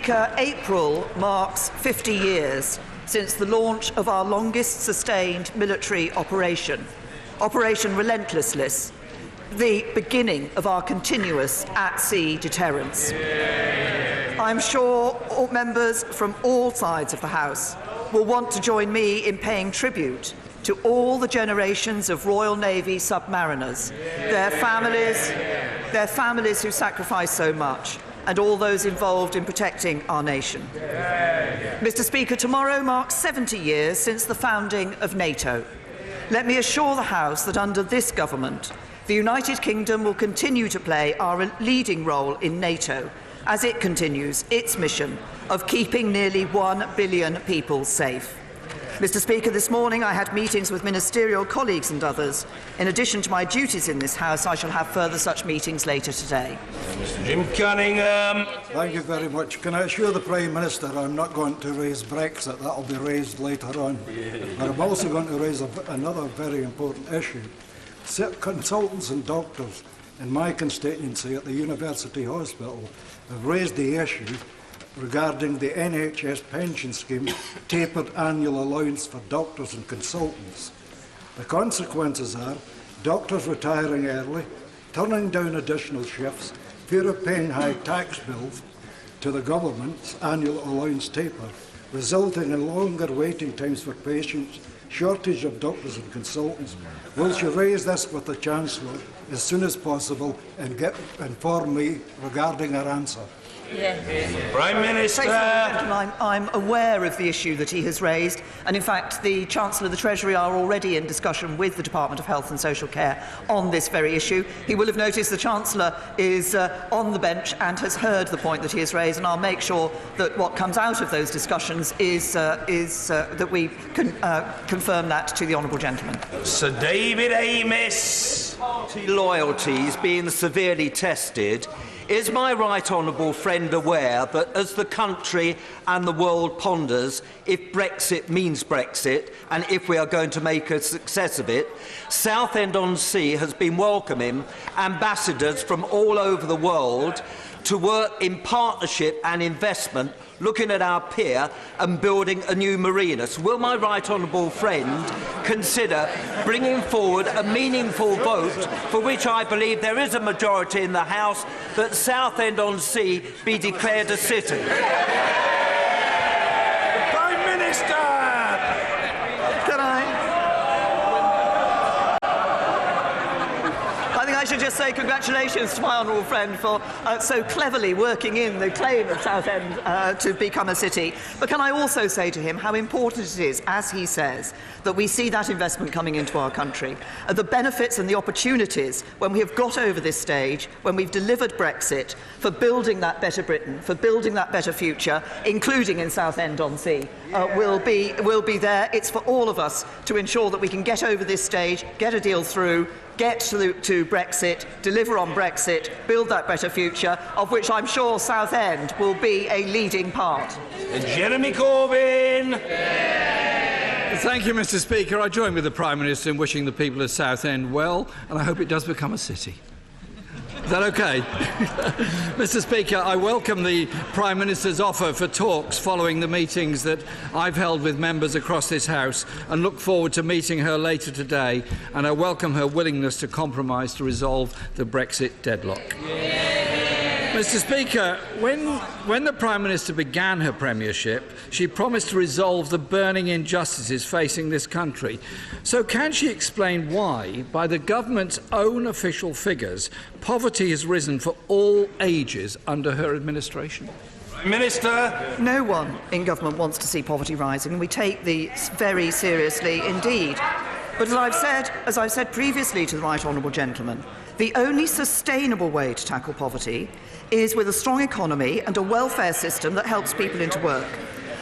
Speaker, April marks 50 years since the launch of our longest sustained military operation, Operation Relentlessness, the beginning of our continuous at-sea deterrence. I'm sure all members from all sides of the House will want to join me in paying tribute to all the generations of Royal Navy submariners, their families who sacrificed so much, and all those involved in protecting our nation. Mr. Speaker, tomorrow marks 70 years since the founding of NATO. Let me assure the House that under this government, the United Kingdom will continue to play our leading role in NATO as it continues its mission of keeping nearly 1 billion people safe. Mr. Speaker, this morning I had meetings with ministerial colleagues and others. In addition to my duties in this House, I shall have further such meetings later today. Mr. Jim Cunningham. Thank you very much. Can I assure the Prime Minister I'm not going to raise Brexit? That will be raised later on. But I'm also going to raise another very important issue. Consultants and doctors in my constituency at the University Hospital have raised the issue regarding the NHS pension scheme tapered annual allowance for doctors and consultants. The consequences are doctors retiring early, turning down additional shifts, fear of paying high tax bills to the government's annual allowance taper, resulting in longer waiting times for patients, shortage of doctors and consultants. Will she raise this with the Chancellor as soon as possible and inform me regarding her answer? Prime Minister. I'm aware of the issue that he has raised, and in fact the Chancellor and the Treasury are already in discussion with the Department of Health and Social Care on this very issue. He will have noticed the Chancellor is on the bench and has heard the point that he has raised, and I'll make sure that what comes out of those discussions is that we can confirm that to the honourable gentleman. Sir David Amis. Loyalties being severely tested. Is my right honourable friend aware that as the country and the world ponders if Brexit means Brexit and if we are going to make a success of it, Southend-on-Sea has been welcoming ambassadors from all over the world to work in partnership and investment, looking at our pier and building a new marina. So will my right honourable friend consider bringing forward a meaningful vote, for which I believe there is a majority in the House, that Southend-on-Sea be declared a city? Prime Minister. I should just say congratulations to my honourable friend for so cleverly working in the claim of Southend to become a city. But can I also say to him how important it is, as he says, that we see that investment coming into our country, the benefits and the opportunities when we have got over this stage, when we've delivered Brexit, for building that better Britain, for building that better future, including in Southend-on-Sea, will be there. It's for all of us to ensure that we can get over this stage, get a deal through, get to Brexit, deliver on Brexit, build that better future, of which I'm sure Southend will be a leading part. Jeremy Corbyn. Thank you, Mr. Speaker. I join with the Prime Minister in wishing the people of Southend well, and I hope it does become a city. Is that OK? Mr. Speaker, I welcome the Prime Minister's offer for talks following the meetings that I've held with members across this House, and look forward to meeting her later today, and I welcome her willingness to compromise to resolve the Brexit deadlock. Mr. Speaker, when the Prime Minister began her premiership, she promised to resolve the burning injustices facing this country. So can she explain why, by the government's own official figures, poverty has risen for all ages under her administration? Minister. No one in government wants to see poverty rising, and we take this very seriously indeed. But as I've said previously to the right honourable gentleman, the only sustainable way to tackle poverty is with a strong economy and a welfare system that helps people into work.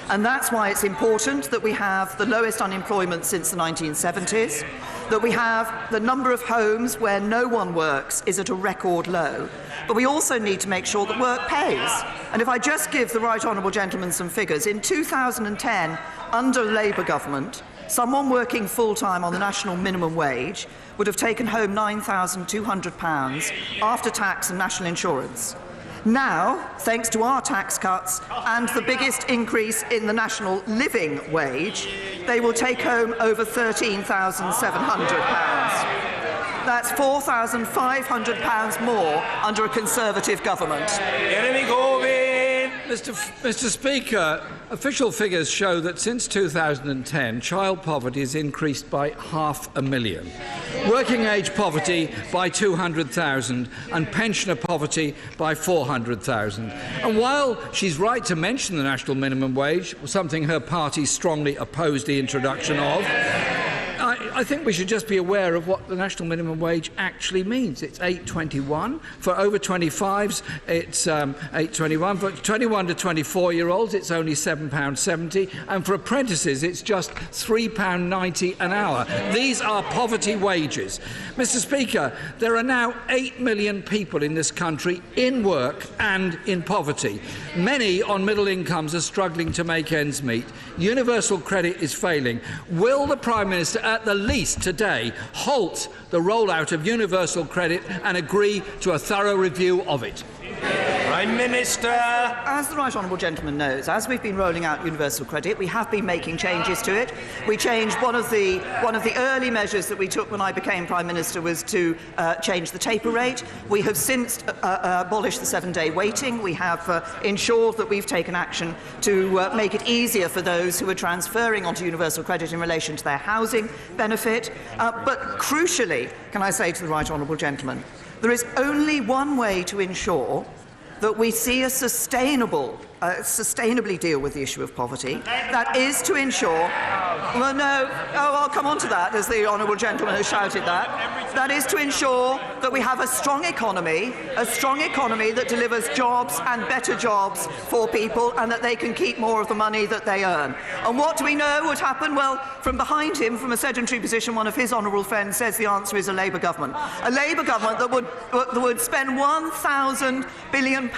And that's why it's important that we have the lowest unemployment since the 1970s, that we have the number of homes where no one works is at a record low. But we also need to make sure that work pays. And if I just give the right honourable gentleman some figures, in 2010, under the Labour government, someone working full-time on the national minimum wage would have taken home £9,200 after tax and national insurance. Now, thanks to our tax cuts and the biggest increase in the national living wage, they will take home over £13,700. That's £4,500 more under a Conservative government. Jeremy Corbyn! Mr. Speaker, official figures show that since 2010, child poverty has increased by 500,000, working age poverty by 200,000 and pensioner poverty by 400,000. And while she's right to mention the national minimum wage, something her party strongly opposed the introduction of, I think we should just be aware of what the national minimum wage actually means. It's £8.21. For over 25s, it's £8.21. For 21 to 24-year-olds, it's only £7.70. And for apprentices, it's just £3.90 an hour. These are poverty wages. Mr. Speaker, there are now 8 million people in this country in work and in poverty. Many on middle incomes are struggling to make ends meet. Universal credit is failing. Will the Prime Minister, at the least today, halt the rollout of universal credit and agree to a thorough review of it? Prime Minister! As the Right Honourable Gentleman knows, as we've been rolling out universal credit, we have been making changes to it. We changed one of the early measures that we took when I became Prime Minister was to change the taper rate. We have since abolished the 7-day waiting. We have ensured that we've taken action to make it easier for those who are transferring onto universal credit in relation to their housing benefit. But crucially, can I say to the Right Honourable Gentleman, there is only one way to ensure that we see a sustainably deal with the issue of poverty. That is to ensure... Well, no. Oh, I'll come on to that, as the Honourable Gentleman has shouted that. That is to ensure that we have a strong economy that delivers jobs and better jobs for people, and that they can keep more of the money that they earn. And what do we know would happen? Well, from behind him, from a sedentary position, one of his honourable friends says the answer is a Labour government. A Labour government that would spend £1,000 billion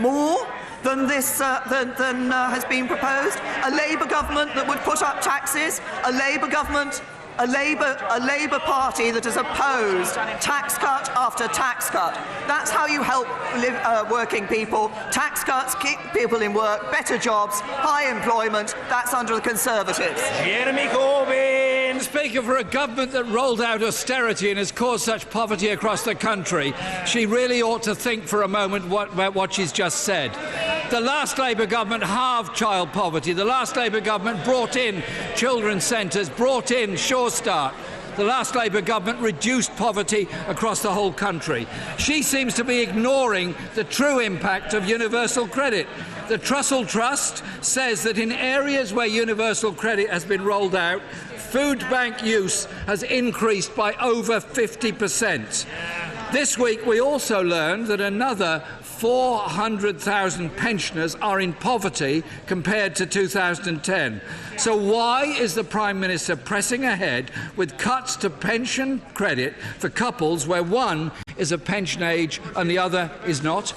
more than this has been proposed. A Labour government that would put up taxes. A Labour government. A Labour Party that has opposed tax cut after tax cut. That's how you help working people. Tax cuts keep people in work, better jobs, high employment. That's under the Conservatives. Jeremy Corbyn! Speaker, for a government that rolled out austerity and has caused such poverty across the country, she really ought to think for a moment about what she's just said. The last Labour government halved child poverty. The last Labour government brought in children's centres, brought in Sure Start. The last Labour government reduced poverty across the whole country. She seems to be ignoring the true impact of universal credit. The Trussell Trust says that in areas where universal credit has been rolled out, food bank use has increased by over 50%. This week we also learned that another 400,000 pensioners are in poverty compared to 2010. So why is the Prime Minister pressing ahead with cuts to pension credit for couples where one is of pension age and the other is not?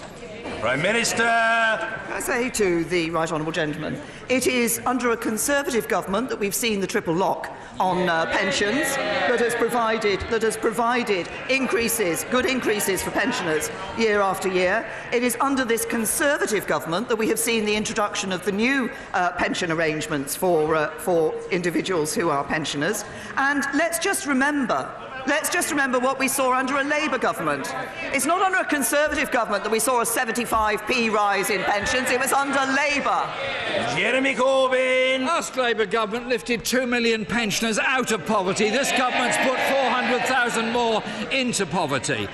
Prime Minister! I say to the Right Honourable Gentleman, it is under a Conservative government that we've seen the triple lock on pensions that has provided increases, good increases for pensioners year after year. It is under this Conservative government that we have seen the introduction of the new pension arrangements for individuals who are pensioners. And let's just remember what we saw under a Labour government. It's not under a Conservative government that we saw a 75p rise in pensions. It was under Labour. Jeremy Corbyn! Last Labour government lifted 2 million pensioners out of poverty. This government's put 400,000 more into poverty.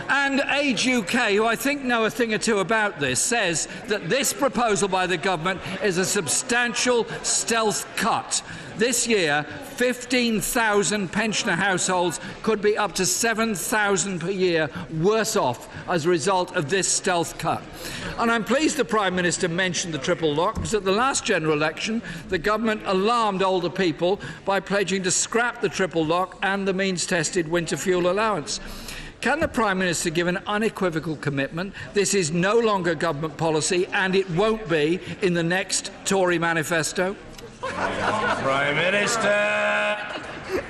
And Age UK, who I think know a thing or two about this, says that this proposal by the government is a substantial stealth cut. This year, 15,000 pensioner households could be up to 7,000 per year worse off as a result of this stealth cut. And I'm pleased the Prime Minister mentioned the triple lock, because at the last general election, the government alarmed older people by pledging to scrap the triple lock and the means-tested winter fuel allowance. Can the Prime Minister give an unequivocal commitment this is no longer government policy and it won't be in the next Tory manifesto? Prime Minister!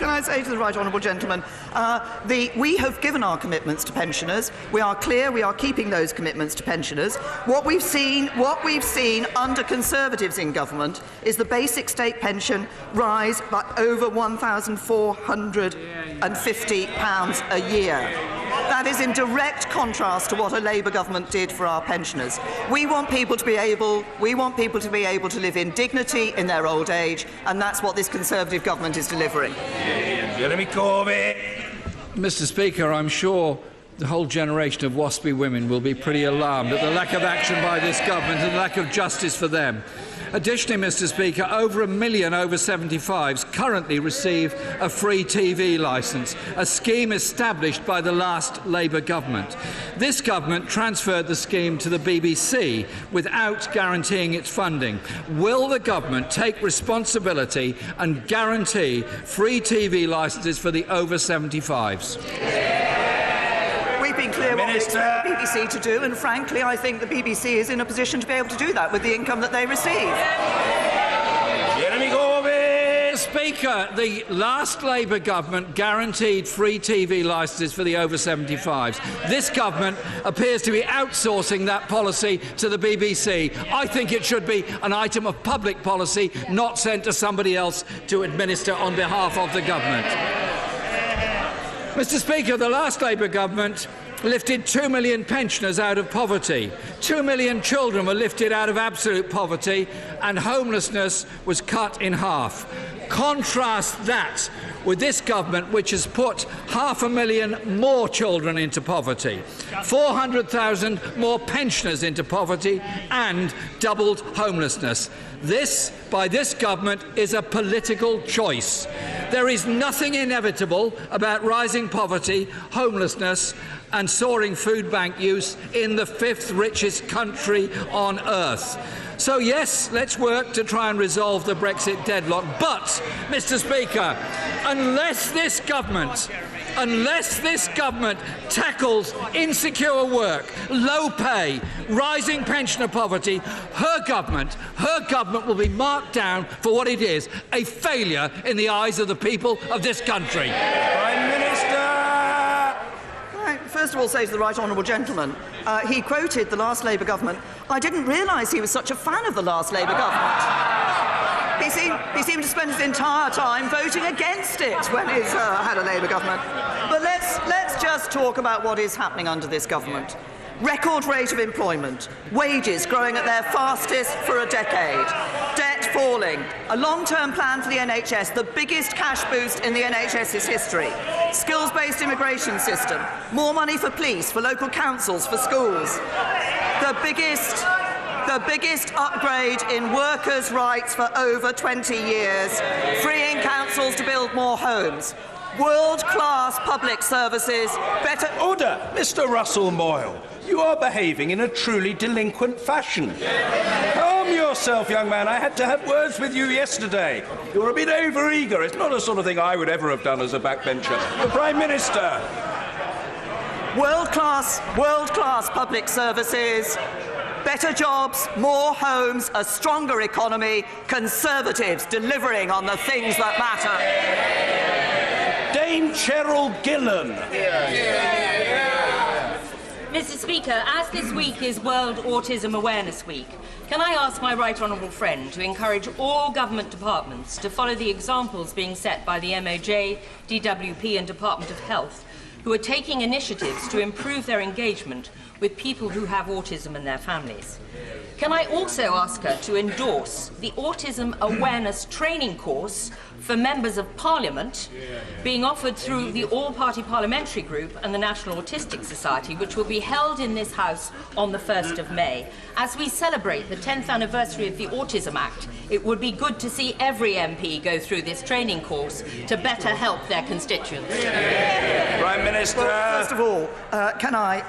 can I say to the right honourable gentleman, we have given our commitments to pensioners. We are clear. We are keeping those commitments to pensioners. What we've seen under Conservatives in government is the basic state pension rise by over £1,450 a year. That is in direct contrast to what a Labour government did for our pensioners. We want people to be able to live in dignity in their old age, and that's what this Conservative government is delivering. Jeremy Corbyn. Mr. Speaker, I'm sure the whole generation of waspy women will be pretty alarmed at the lack of action by this government and the lack of justice for them. Additionally, Mr. Speaker, over 1 million over 75s currently receive a free TV licence, a scheme established by the last Labour government. This government transferred the scheme to the BBC without guaranteeing its funding. Will the government take responsibility and guarantee free TV licences for the over 75s? We've been clear what we expect the BBC to do, and frankly, I think the BBC is in a position to be able to do that with the income that they receive. Jeremy Corbyn. Speaker, the last Labour government guaranteed free TV licences for the over 75s. This government appears to be outsourcing that policy to the BBC. I think it should be an item of public policy, not sent to somebody else to administer on behalf of the government. Mr. Speaker, the last Labour government lifted 2 million pensioners out of poverty. 2 million children were lifted out of absolute poverty, and homelessness was cut in half. Contrast that with this government, which has put 500,000 more children into poverty, 400,000 more pensioners into poverty, and doubled homelessness. This, by this government, is a political choice. There is nothing inevitable about rising poverty, homelessness, and soaring food bank use in the 5th richest country on earth. So yes, let's work to try and resolve the Brexit deadlock. But, Mr. Speaker, unless this government tackles insecure work, low pay, rising pensioner poverty, her government will be marked down for what it is, a failure in the eyes of the people of this country. Prime Minister. First of all, say to the right honourable gentleman, he quoted the last Labour government. I didn't realise he was such a fan of the last Labour government. He seemed to spend his entire time voting against it when he had a Labour government. But let's just talk about what is happening under this government. Record rate of employment, wages growing at their fastest for a decade, debt falling, a long-term plan for the NHS, the biggest cash boost in the NHS's history, skills-based immigration system, more money for police, for local councils, for schools, the biggest upgrade in workers' rights for over 20 years, freeing councils to build more homes, world-class public services, better... Order! Mr. Russell Moyle, you are behaving in a truly delinquent fashion. Calm yourself, young man. I had to have words with you yesterday. You're a bit over-eager. It's not the sort of thing I would ever have done as a backbencher. The Prime Minister. World-class public services, better jobs, more homes, a stronger economy, Conservatives delivering on the things that matter. Dame Cheryl Gillan. Mr. Speaker, as this week is World Autism Awareness Week, can I ask my right honourable friend to encourage all government departments to follow the examples being set by the MOJ, DWP and Department of Health, who are taking initiatives to improve their engagement with people who have autism and their families? Can I also ask her to endorse the Autism Awareness Training course for members of Parliament being offered through the All-Party Parliamentary Group and the National Autistic Society, which will be held in this House on the 1st of May. As we celebrate the 10th anniversary of the Autism Act, it would be good to see every MP go through this training course to better help their constituents. Prime Minister. Well, first of all, can I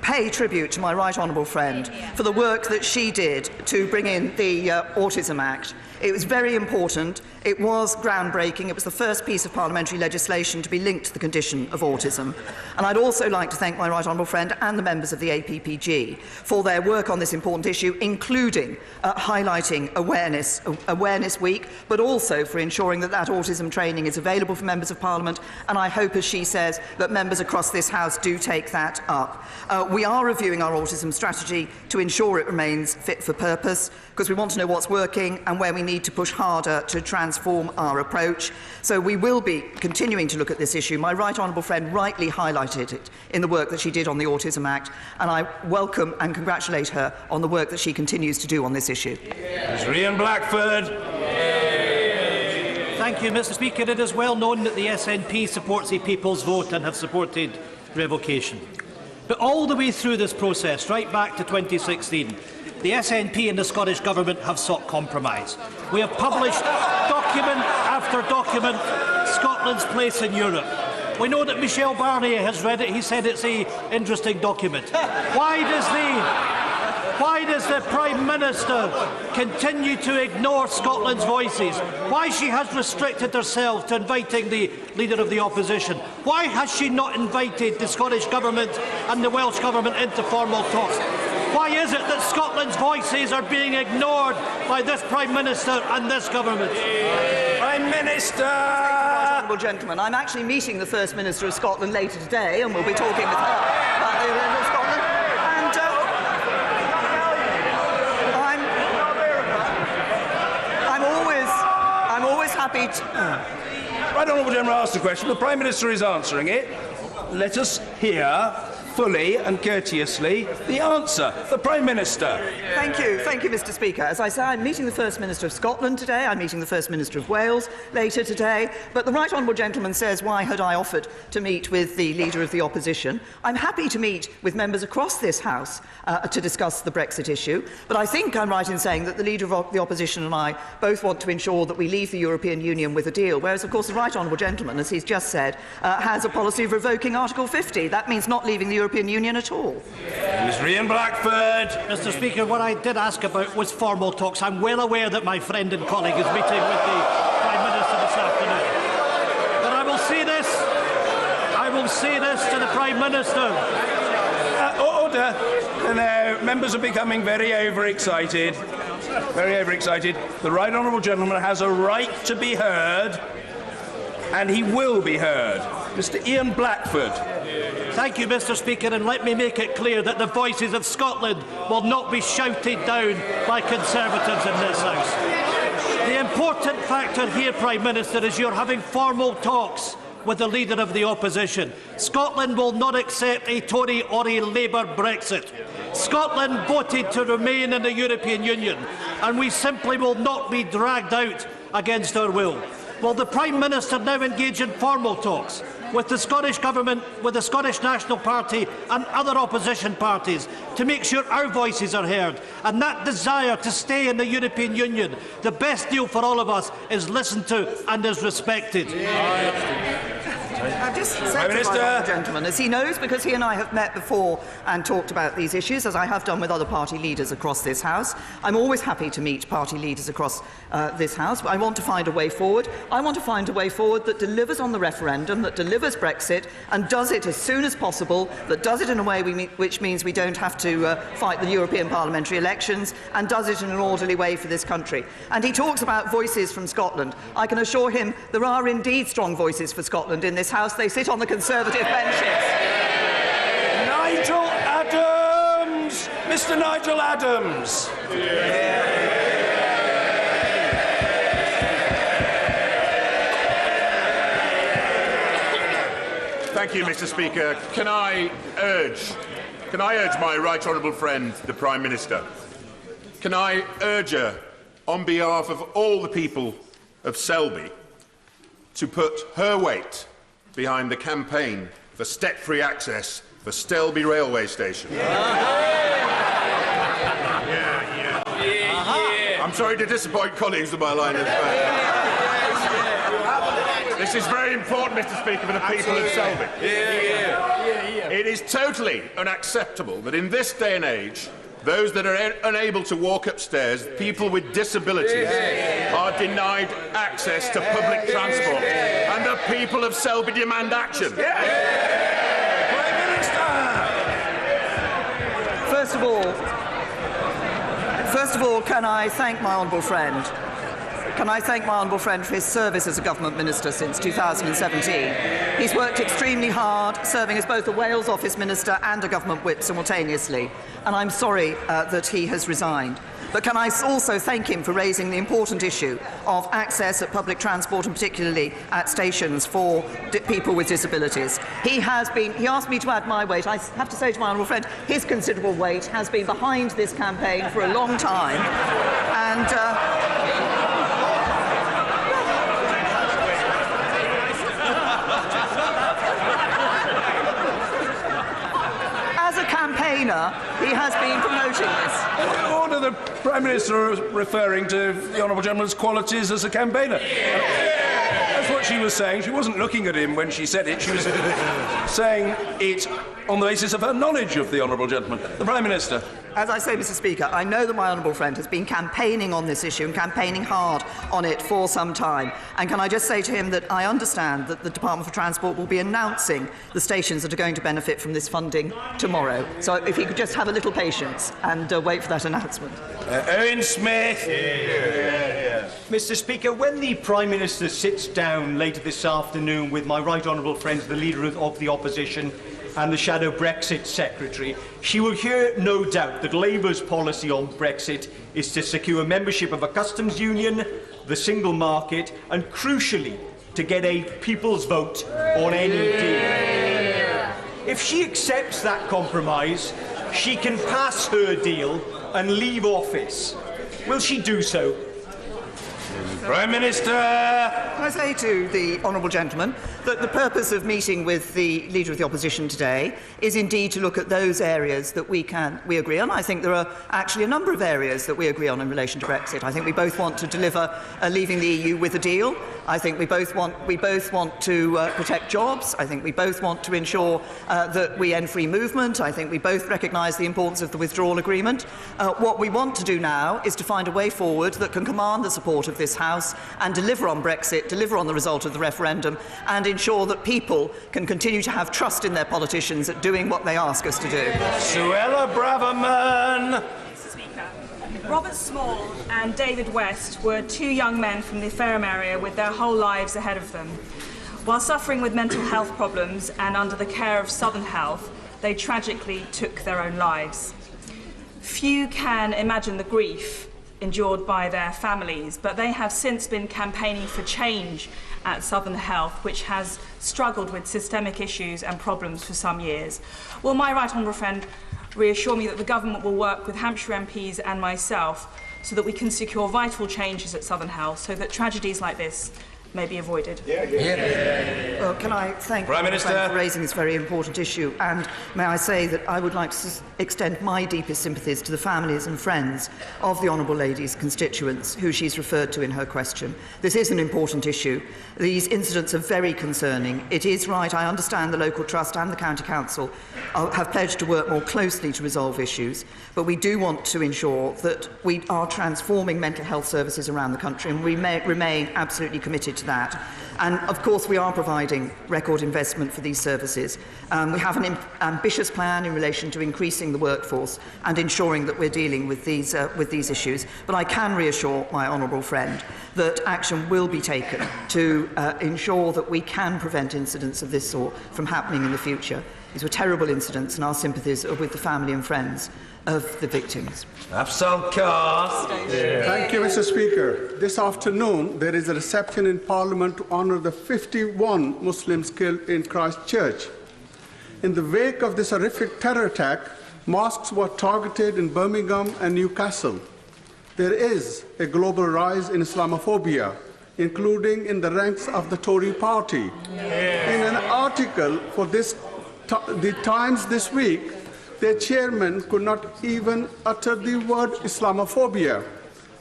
pay tribute to my right honourable friend for the work that she did to bring in the Autism Act. It was very important. It was groundbreaking. It was the first piece of parliamentary legislation to be linked to the condition of autism. And I'd also like to thank my right honourable friend and the members of the APPG for their work on this important issue, including highlighting Awareness Week, but also for ensuring that autism training is available for members of Parliament. And I hope, as she says, that members across this House do take that up. We are reviewing our autism strategy to ensure it remains fit for purpose, because we want to know what's working and where we need to push harder to transform our approach. So we will be continuing to look at this issue. My right honourable friend rightly highlighted it in the work that she did on the Autism Act, and I welcome and congratulate her on the work that she continues to do on this issue. Mr. Ian Blackford. Thank you, Mr. Speaker. It is well known that the SNP supports a people's vote and have supported revocation. But all the way through this process, right back to 2016, the SNP and the Scottish Government have sought compromise. We have published document after document Scotland's place in Europe. We know that Michel Barnier has read it. He said it's an interesting document. Why does the Prime Minister continue to ignore Scotland's voices? Why she has restricted herself to inviting the Leader of the Opposition? Why has she not invited the Scottish Government and the Welsh Government into formal talks? Why is it that Scotland's voices are being ignored by this Prime Minister and this Government? Prime Minister! Honourable gentleman, I'm actually meeting the First Minister of Scotland later today, and we'll be talking with her about the Union of Scotland. And I'm always happy to... Right honourable gentleman asked the question. The Prime Minister is answering it. Let us hear fully and courteously the answer. The Prime Minister. Thank you, Mr. Speaker. As I say, I'm meeting the First Minister of Scotland today. I'm meeting the First Minister of Wales later today. But the right honourable gentleman says, why had I offered to meet with the Leader of the Opposition? I'm happy to meet with members across this House to discuss the Brexit issue. But I think I'm right in saying that the Leader of the Opposition and I both want to ensure that we leave the European Union with a deal, whereas, of course, the right honourable gentleman, as he's just said, has a policy of revoking Article 50. That means not leaving the European Union at all. Mr. Ian Blackford. Mr. Speaker, what I did ask about was formal talks. I'm well aware that my friend and colleague is meeting with the Prime Minister this afternoon. But I will say this to the Prime Minister. Order. No, members are becoming very overexcited. Very overexcited. The right honourable gentleman has a right to be heard, and he will be heard. Mr. Ian Blackford. Thank you, Mr. Speaker, and let me make it clear that the voices of Scotland will not be shouted down by Conservatives in this House. The important factor here, Prime Minister, is you're having formal talks with the Leader of the Opposition. Scotland will not accept a Tory or a Labour Brexit. Scotland voted to remain in the European Union, and we simply will not be dragged out against our will. Will the Prime Minister now engage in formal talks with the Scottish Government, with the Scottish National Party and other opposition parties to make sure our voices are heard? And that desire to stay in the European Union, the best deal for all of us, is listened to and is respected. I've just said to the gentleman, as he knows, because he and I have met before and talked about these issues, as I have done with other party leaders across this House. I'm always happy to meet party leaders across this House, but I want to find a way forward. I want to find a way forward that delivers on the referendum, that delivers Brexit, and does it as soon as possible, that does it in a way which means we don't have to fight the European parliamentary elections, and does it in an orderly way for this country. And he talks about voices from Scotland. I can assure him there are indeed strong voices for Scotland in this House. They sit on the Conservative benches. Nigel Adams! Mr. Nigel Adams! Thank you, Mr. Speaker. Can I urge my right honourable friend, the Prime Minister, can I urge her, on behalf of all the people of Selby, to put her weight behind the campaign for step-free access for Stelby Railway Station? I'm sorry to disappoint colleagues of my line of This is very important, Mr. Speaker, for the people of Southend. It is totally unacceptable that in this day and age, those that are unable to walk upstairs, people with disabilities, are denied access to public transport. And the people of Selby demand action. First of all, can I thank my honourable friend? Can I thank my honourable friend for his service as a government minister since 2017? He's worked extremely hard, serving as both a Wales Office Minister and a government whip simultaneously, and I'm sorry that he has resigned. But can I also thank him for raising the important issue of access at public transport, and particularly at stations for people with disabilities. He asked me to add my weight. I have to say to my honourable friend, his considerable weight has been behind this campaign for a long time, and as a campaigner, he has been promoting this. Order, the Prime Minister referring to the honourable gentleman's qualities as a campaigner. That's what she was saying. She wasn't looking at him when she said it. She was saying it on the basis of her knowledge of the honourable gentleman. The Prime Minister. As I say, Mr. Speaker, I know that my honourable friend has been campaigning on this issue and campaigning hard on it for some time. And can I just say to him that I understand that the Department for Transport will be announcing the stations that are going to benefit from this funding tomorrow. So if he could just have a little patience and wait for that announcement. Owen Smith. Mr. Speaker, when the Prime Minister sits down later this afternoon with my right honourable friends, the Leader of the Opposition and the Shadow Brexit Secretary, she will hear no doubt that Labour's policy on Brexit is to secure membership of a customs union, the single market, and crucially, to get a people's vote on any deal. If she accepts that compromise, she can pass her deal and leave office. Will she do so? Prime Minister. Can I say to the honourable gentleman that the purpose of meeting with the Leader of the Opposition today is indeed to look at those areas that we agree on. I think there are actually a number of areas that we agree on in relation to Brexit. I think we both want to deliver leaving the EU with a deal. I think we both want to protect jobs. I think we both want to ensure that we end free movement. I think we both recognise the importance of the withdrawal agreement. What we want to do now is to find a way forward that can command the support of this House and deliver on Brexit, deliver on the result of the referendum, and ensure that people can continue to have trust in their politicians at doing what they ask us to do. Suella Braverman. Mr. Speaker, Robert Small and David West were two young men from the Fareham area with their whole lives ahead of them. While suffering with mental health problems and under the care of Southern Health, they tragically took their own lives. Few can imagine the grief endured by their families, but they have since been campaigning for change at Southern Health, which has struggled with systemic issues and problems for some years. Will my right honourable friend reassure me that the government will work with Hampshire MPs and myself so that we can secure vital changes at Southern Health so that tragedies like this may be avoided? Well, can I thank Prime the Minister for raising this very important issue, and may I say that I would like to extend my deepest sympathies to the families and friends of the Honourable Lady's constituents who she's referred to in her question. This is an important issue. These incidents are very concerning. It is right, I understand the local trust and the county council have pledged to work more closely to resolve issues, but we do want to ensure that we are transforming mental health services around the country, and we remain absolutely committed to that. And of course we are providing record investment for these services. We have an ambitious plan in relation to increasing the workforce and ensuring that we're dealing with these issues. But I can reassure my honourable friend that action will be taken to ensure that we can prevent incidents of this sort from happening in the future. These were terrible incidents, and our sympathies are with the family and friends of the victims. Afzal Khan. Thank you, Mr. Speaker. This afternoon, there is a reception in Parliament to honour the 51 Muslims killed in Christchurch. In the wake of this horrific terror attack, mosques were targeted in Birmingham and Newcastle. There is a global rise in Islamophobia, including in the ranks of the Tory party. In an article for the Times this week, their chairman could not even utter the word Islamophobia.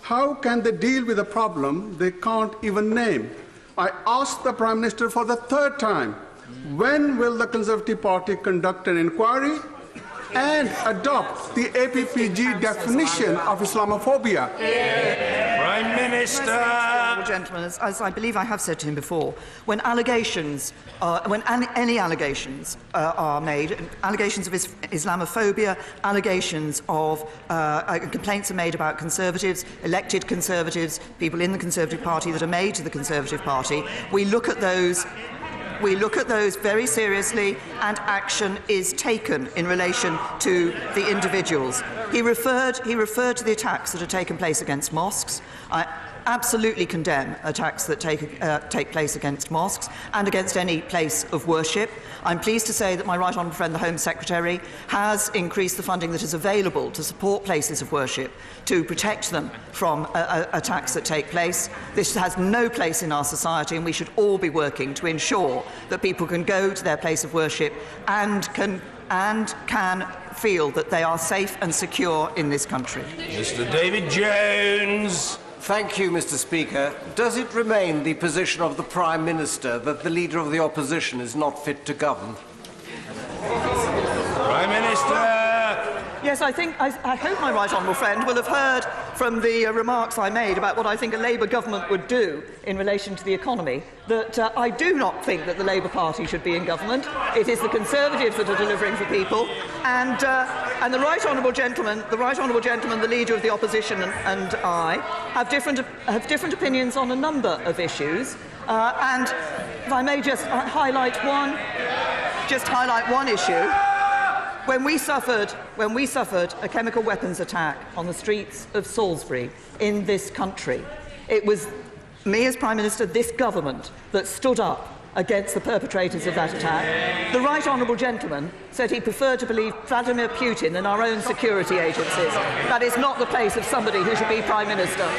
How can they deal with a problem they can't even name? I ask the Prime Minister for the third time, when will the Conservative Party conduct an inquiry and adopt the APPG definition of Islamophobia? Prime Minister! Gentlemen, as I believe I have said to him before, when any allegations are made, allegations of Islamophobia, allegations of complaints are made about Conservatives, elected Conservatives, people in the Conservative Party that are made to the Conservative Party, we look at those very seriously, and action is taken in relation to the individuals. He referred to the attacks that have taken place against mosques. I absolutely condemn attacks that take place against mosques and against any place of worship. I'm pleased to say that my right honourable friend, the Home Secretary, has increased the funding that is available to support places of worship, to protect them from attacks that take place. This has no place in our society, and we should all be working to ensure that people can go to their place of worship and can feel that they are safe and secure in this country. Mr. David Jones. Thank you, Mr. Speaker. Does it remain the position of the Prime Minister that the Leader of the Opposition is not fit to govern? Prime Minister! Yes, I hope my right honourable friend will have heard from the remarks I made about what I think a Labour government would do in relation to the economy, that I do not think that the Labour Party should be in government. It is the Conservatives that are delivering for people, and the right honourable gentleman, the Leader of the Opposition, and I have different opinions on a number of issues. And if I may just highlight one issue. When we suffered a chemical weapons attack on the streets of Salisbury in this country, it was me as Prime Minister, this government, that stood up against the perpetrators of that attack. The right honourable gentleman said he preferred to believe Vladimir Putin than our own security agencies. That is not the place of somebody who should be Prime Minister.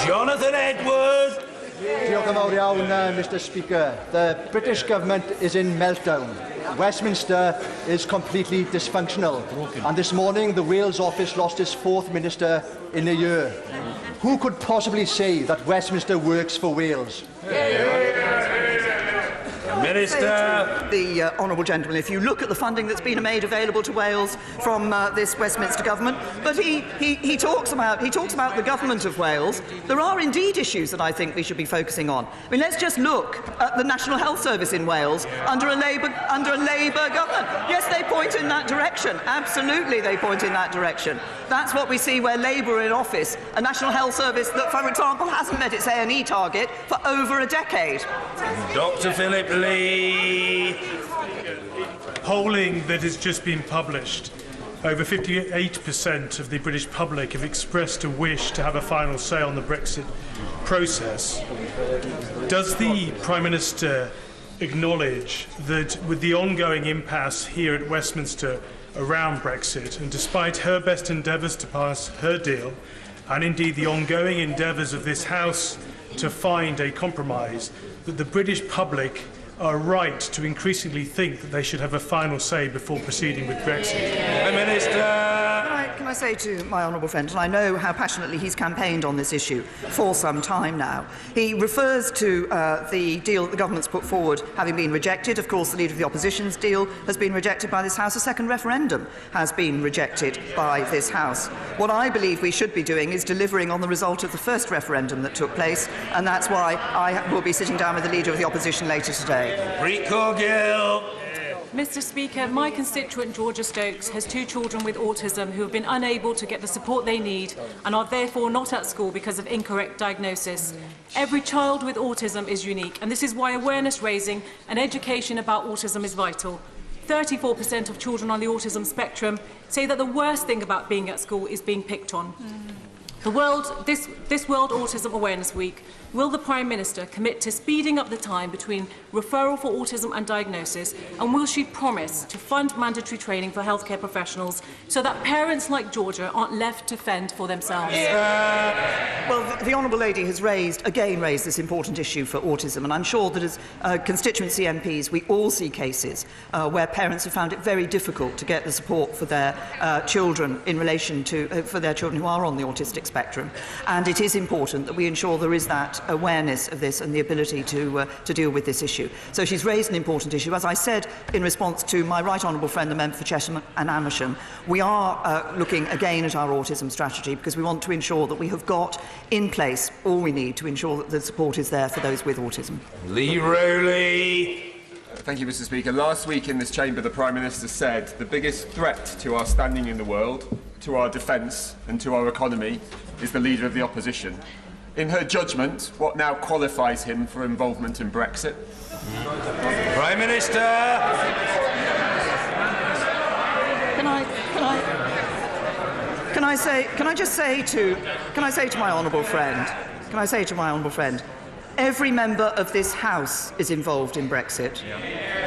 Jonathan Edwards. Diolch yn fawr iawn, Mr. Speaker. The British government is in meltdown. Westminster is completely dysfunctional. And this morning, the Wales office lost its fourth minister in a year. Who could possibly say that Westminster works for Wales? Minister. The honourable gentleman, if you look at the funding that's been made available to Wales from this Westminster government, but he talks about the government of Wales. There are indeed issues that I think we should be focusing on. I mean, let's just look at the National Health Service in Wales under a Labour government. Yes, they point in that direction. Absolutely, they point in that direction. That's what we see where Labour are in office. A National Health Service that, for example, hasn't met its A&E target for over a decade. Dr. Philip Lee. Polling that has just been published, over 58% of the British public have expressed a wish to have a final say on the Brexit process. Does the Prime Minister acknowledge that with the ongoing impasse here at Westminster around Brexit, and despite her best endeavours to pass her deal, and indeed the ongoing endeavours of this House to find a compromise, that the British public are right to increasingly think that they should have a final say before proceeding with Brexit? Prime Minister. Can I say to my honourable friend, and I know how passionately he's campaigned on this issue for some time now, he refers to the deal that the government's put forward having been rejected. Of course, the Leader of the Opposition's deal has been rejected by this House. A second referendum has been rejected by this House. What I believe we should be doing is delivering on the result of the first referendum that took place, and that's why I will be sitting down with the Leader of the Opposition later today. Mr. Speaker, my constituent Georgia Stokes has 2 children with autism who have been unable to get the support they need and are therefore not at school because of incorrect diagnosis. Every child with autism is unique, and this is why awareness raising and education about autism is vital. 34% of children on the autism spectrum say that the worst thing about being at school is being picked on. This World Autism Awareness Week, will the Prime Minister commit to speeding up the time between referral for autism and diagnosis, and will she promise to fund mandatory training for healthcare professionals so that parents like Georgia aren't left to fend for themselves? Well, the Honourable Lady has again raised this important issue for autism, and I'm sure that as constituency MPs we all see cases where parents have found it very difficult to get the support for their children in relation to for their children who are on the autistic spectrum, and it is important that we ensure there is that awareness of this and the ability to deal with this issue. So she's raised an important issue. As I said in response to my right honourable friend, the member for Chesham and Amersham, we are looking again at our autism strategy because we want to ensure that we have got in place all we need to ensure that the support is there for those with autism. Lee Rowley. Thank you, Mr. Speaker. Last week in this chamber, the Prime Minister said the biggest threat to our standing in the world, to our defence and to our economy is the Leader of the Opposition. In her judgment, what now qualifies him for involvement in Brexit? Prime Minister. Can I just say to my honourable friend, every member of this House is involved in Brexit.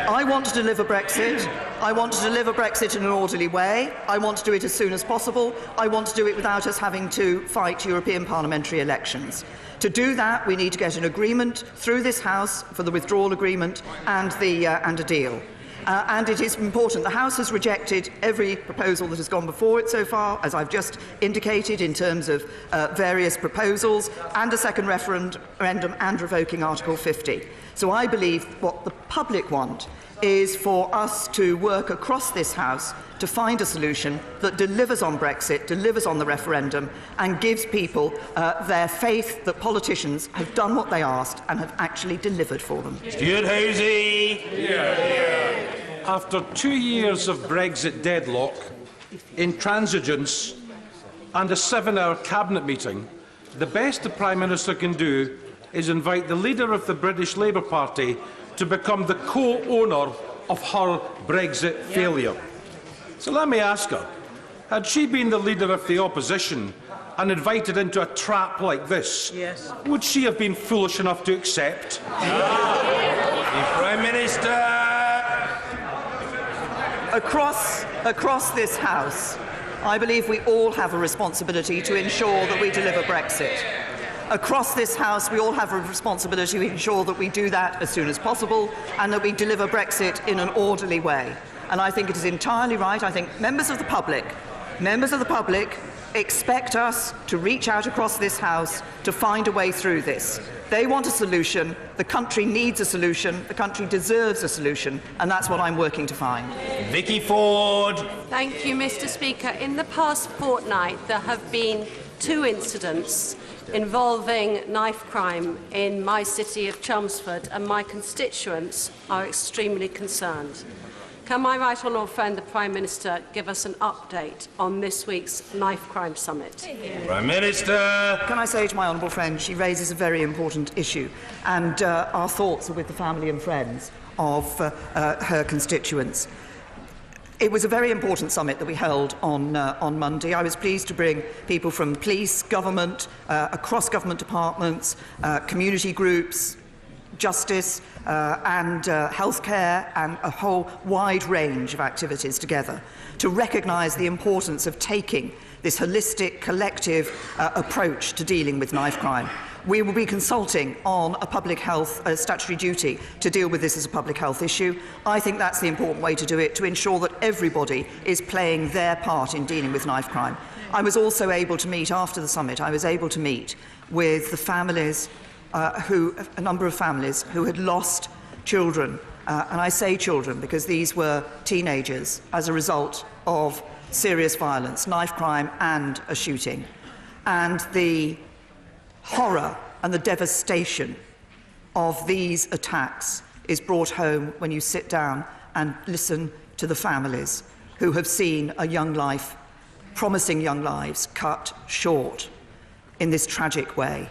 I want to deliver Brexit. I want to deliver Brexit in an orderly way. I want to do it as soon as possible. I want to do it without us having to fight European parliamentary elections. To do that, we need to get an agreement through this House for the withdrawal agreement and a deal. And it is important. The House has rejected every proposal that has gone before it so far, as I've just indicated, in terms of various proposals, and a second referendum and revoking Article 50. So I believe what the public want is for us to work across this House to find a solution that delivers on Brexit, delivers on the referendum, and gives people their faith that politicians have done what they asked and have actually delivered for them. Stuart Hosey. After 2 years of Brexit deadlock, intransigence and a 7-hour cabinet meeting, the best the Prime Minister can do is invite the leader of the British Labour Party to become the co-owner of her Brexit failure. So let me ask her, had she been the leader of the opposition and invited into a trap like this, would she have been foolish enough to accept? Prime Minister. Across this House, I believe we all have a responsibility to ensure that we deliver Brexit. Across this House, we all have a responsibility to ensure that we do that as soon as possible and that we deliver Brexit in an orderly way. And I think it is entirely right. I think members of the public expect us to reach out across this House to find a way through this. They want a solution. The country needs a solution. The country deserves a solution. And that's what I'm working to find. Vicky Ford. Thank you, Mr. Speaker. In the past fortnight, there have been 2 incidents involving knife crime in my city of Chelmsford, and my constituents are extremely concerned. Can my right honourable friend, the Prime Minister, give us an update on this week's knife crime summit? Prime Minister. Can I say to my honourable friend, she raises a very important issue, and our thoughts are with the family and friends of her constituents. It was a very important summit that we held on Monday. I was pleased to bring people from police, government, across government departments, community groups, justice and healthcare, and a whole wide range of activities together to recognise the importance of taking this holistic, collective approach to dealing with knife crime. We will be consulting on a public health statutory duty to deal with this as a public health issue. I think that's the important way to do it, to ensure that everybody is playing their part in dealing with knife crime. I was also able to meet, after the summit, with the families a number of families who had lost children, and I say children because these were teenagers as a result of serious violence, knife crime and a shooting. And the horror and the devastation of these attacks is brought home when you sit down and listen to the families who have seen a young life, promising young lives, cut short in this tragic way.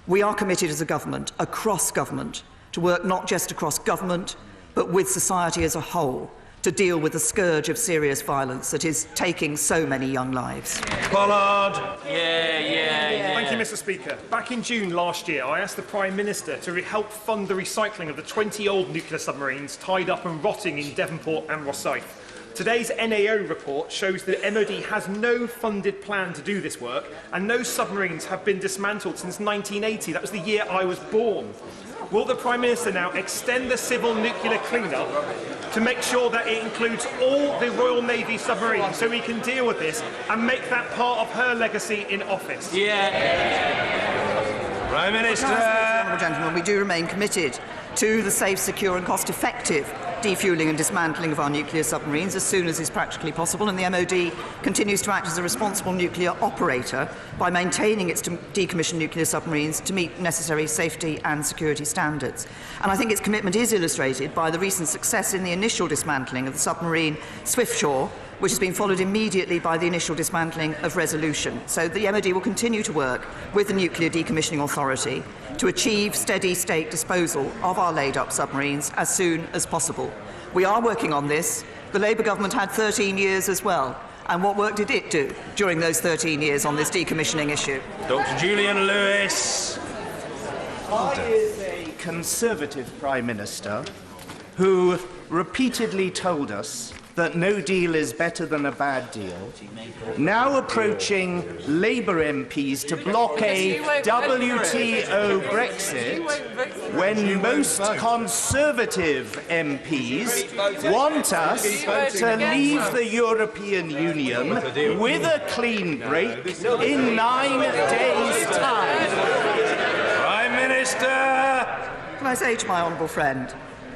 We are committed as a government, across government, to work not just across government, but with society as a whole, to deal with the scourge of serious violence that is taking so many young lives. Pollard. Thank you, Mr. Speaker. Back in June last year, I asked the Prime Minister to help fund the recycling of the 20 old nuclear submarines tied up and rotting in Devonport and Rosyth. Today's NAO report shows that MOD has no funded plan to do this work, and no submarines have been dismantled since 1980. That was the year I was born. Will the Prime Minister now extend the civil nuclear clean-up to make sure that it includes all the Royal Navy submarines so we can deal with this and make that part of her legacy in office? Prime Minister. Honourable gentlemen, we do remain committed to the safe, secure and cost-effective defuelling and dismantling of our nuclear submarines as soon as is practically possible, and the MOD continues to act as a responsible nuclear operator by maintaining its decommissioned nuclear submarines to meet necessary safety and security standards. And I think its commitment is illustrated by the recent success in the initial dismantling of the submarine Swiftsure, which has been followed immediately by the initial dismantling of Resolution. So the MOD will continue to work with the Nuclear Decommissioning Authority to achieve steady state disposal of our laid-up submarines as soon as possible. We are working on this. The Labour government had 13 years as well. And what work did it do during those 13 years on this decommissioning issue? Dr. Julian Lewis. I is a Conservative Prime Minister who repeatedly told us that no deal is better than a bad deal, now approaching Labour MPs to block a WTO Brexit when most Conservative MPs want us to leave the European Union with a clean break in 9 days' time. Prime Minister. Can I say to my honourable friend,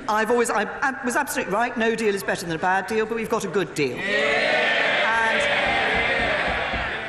I was absolutely right, no deal is better than a bad deal, but we've got a good deal.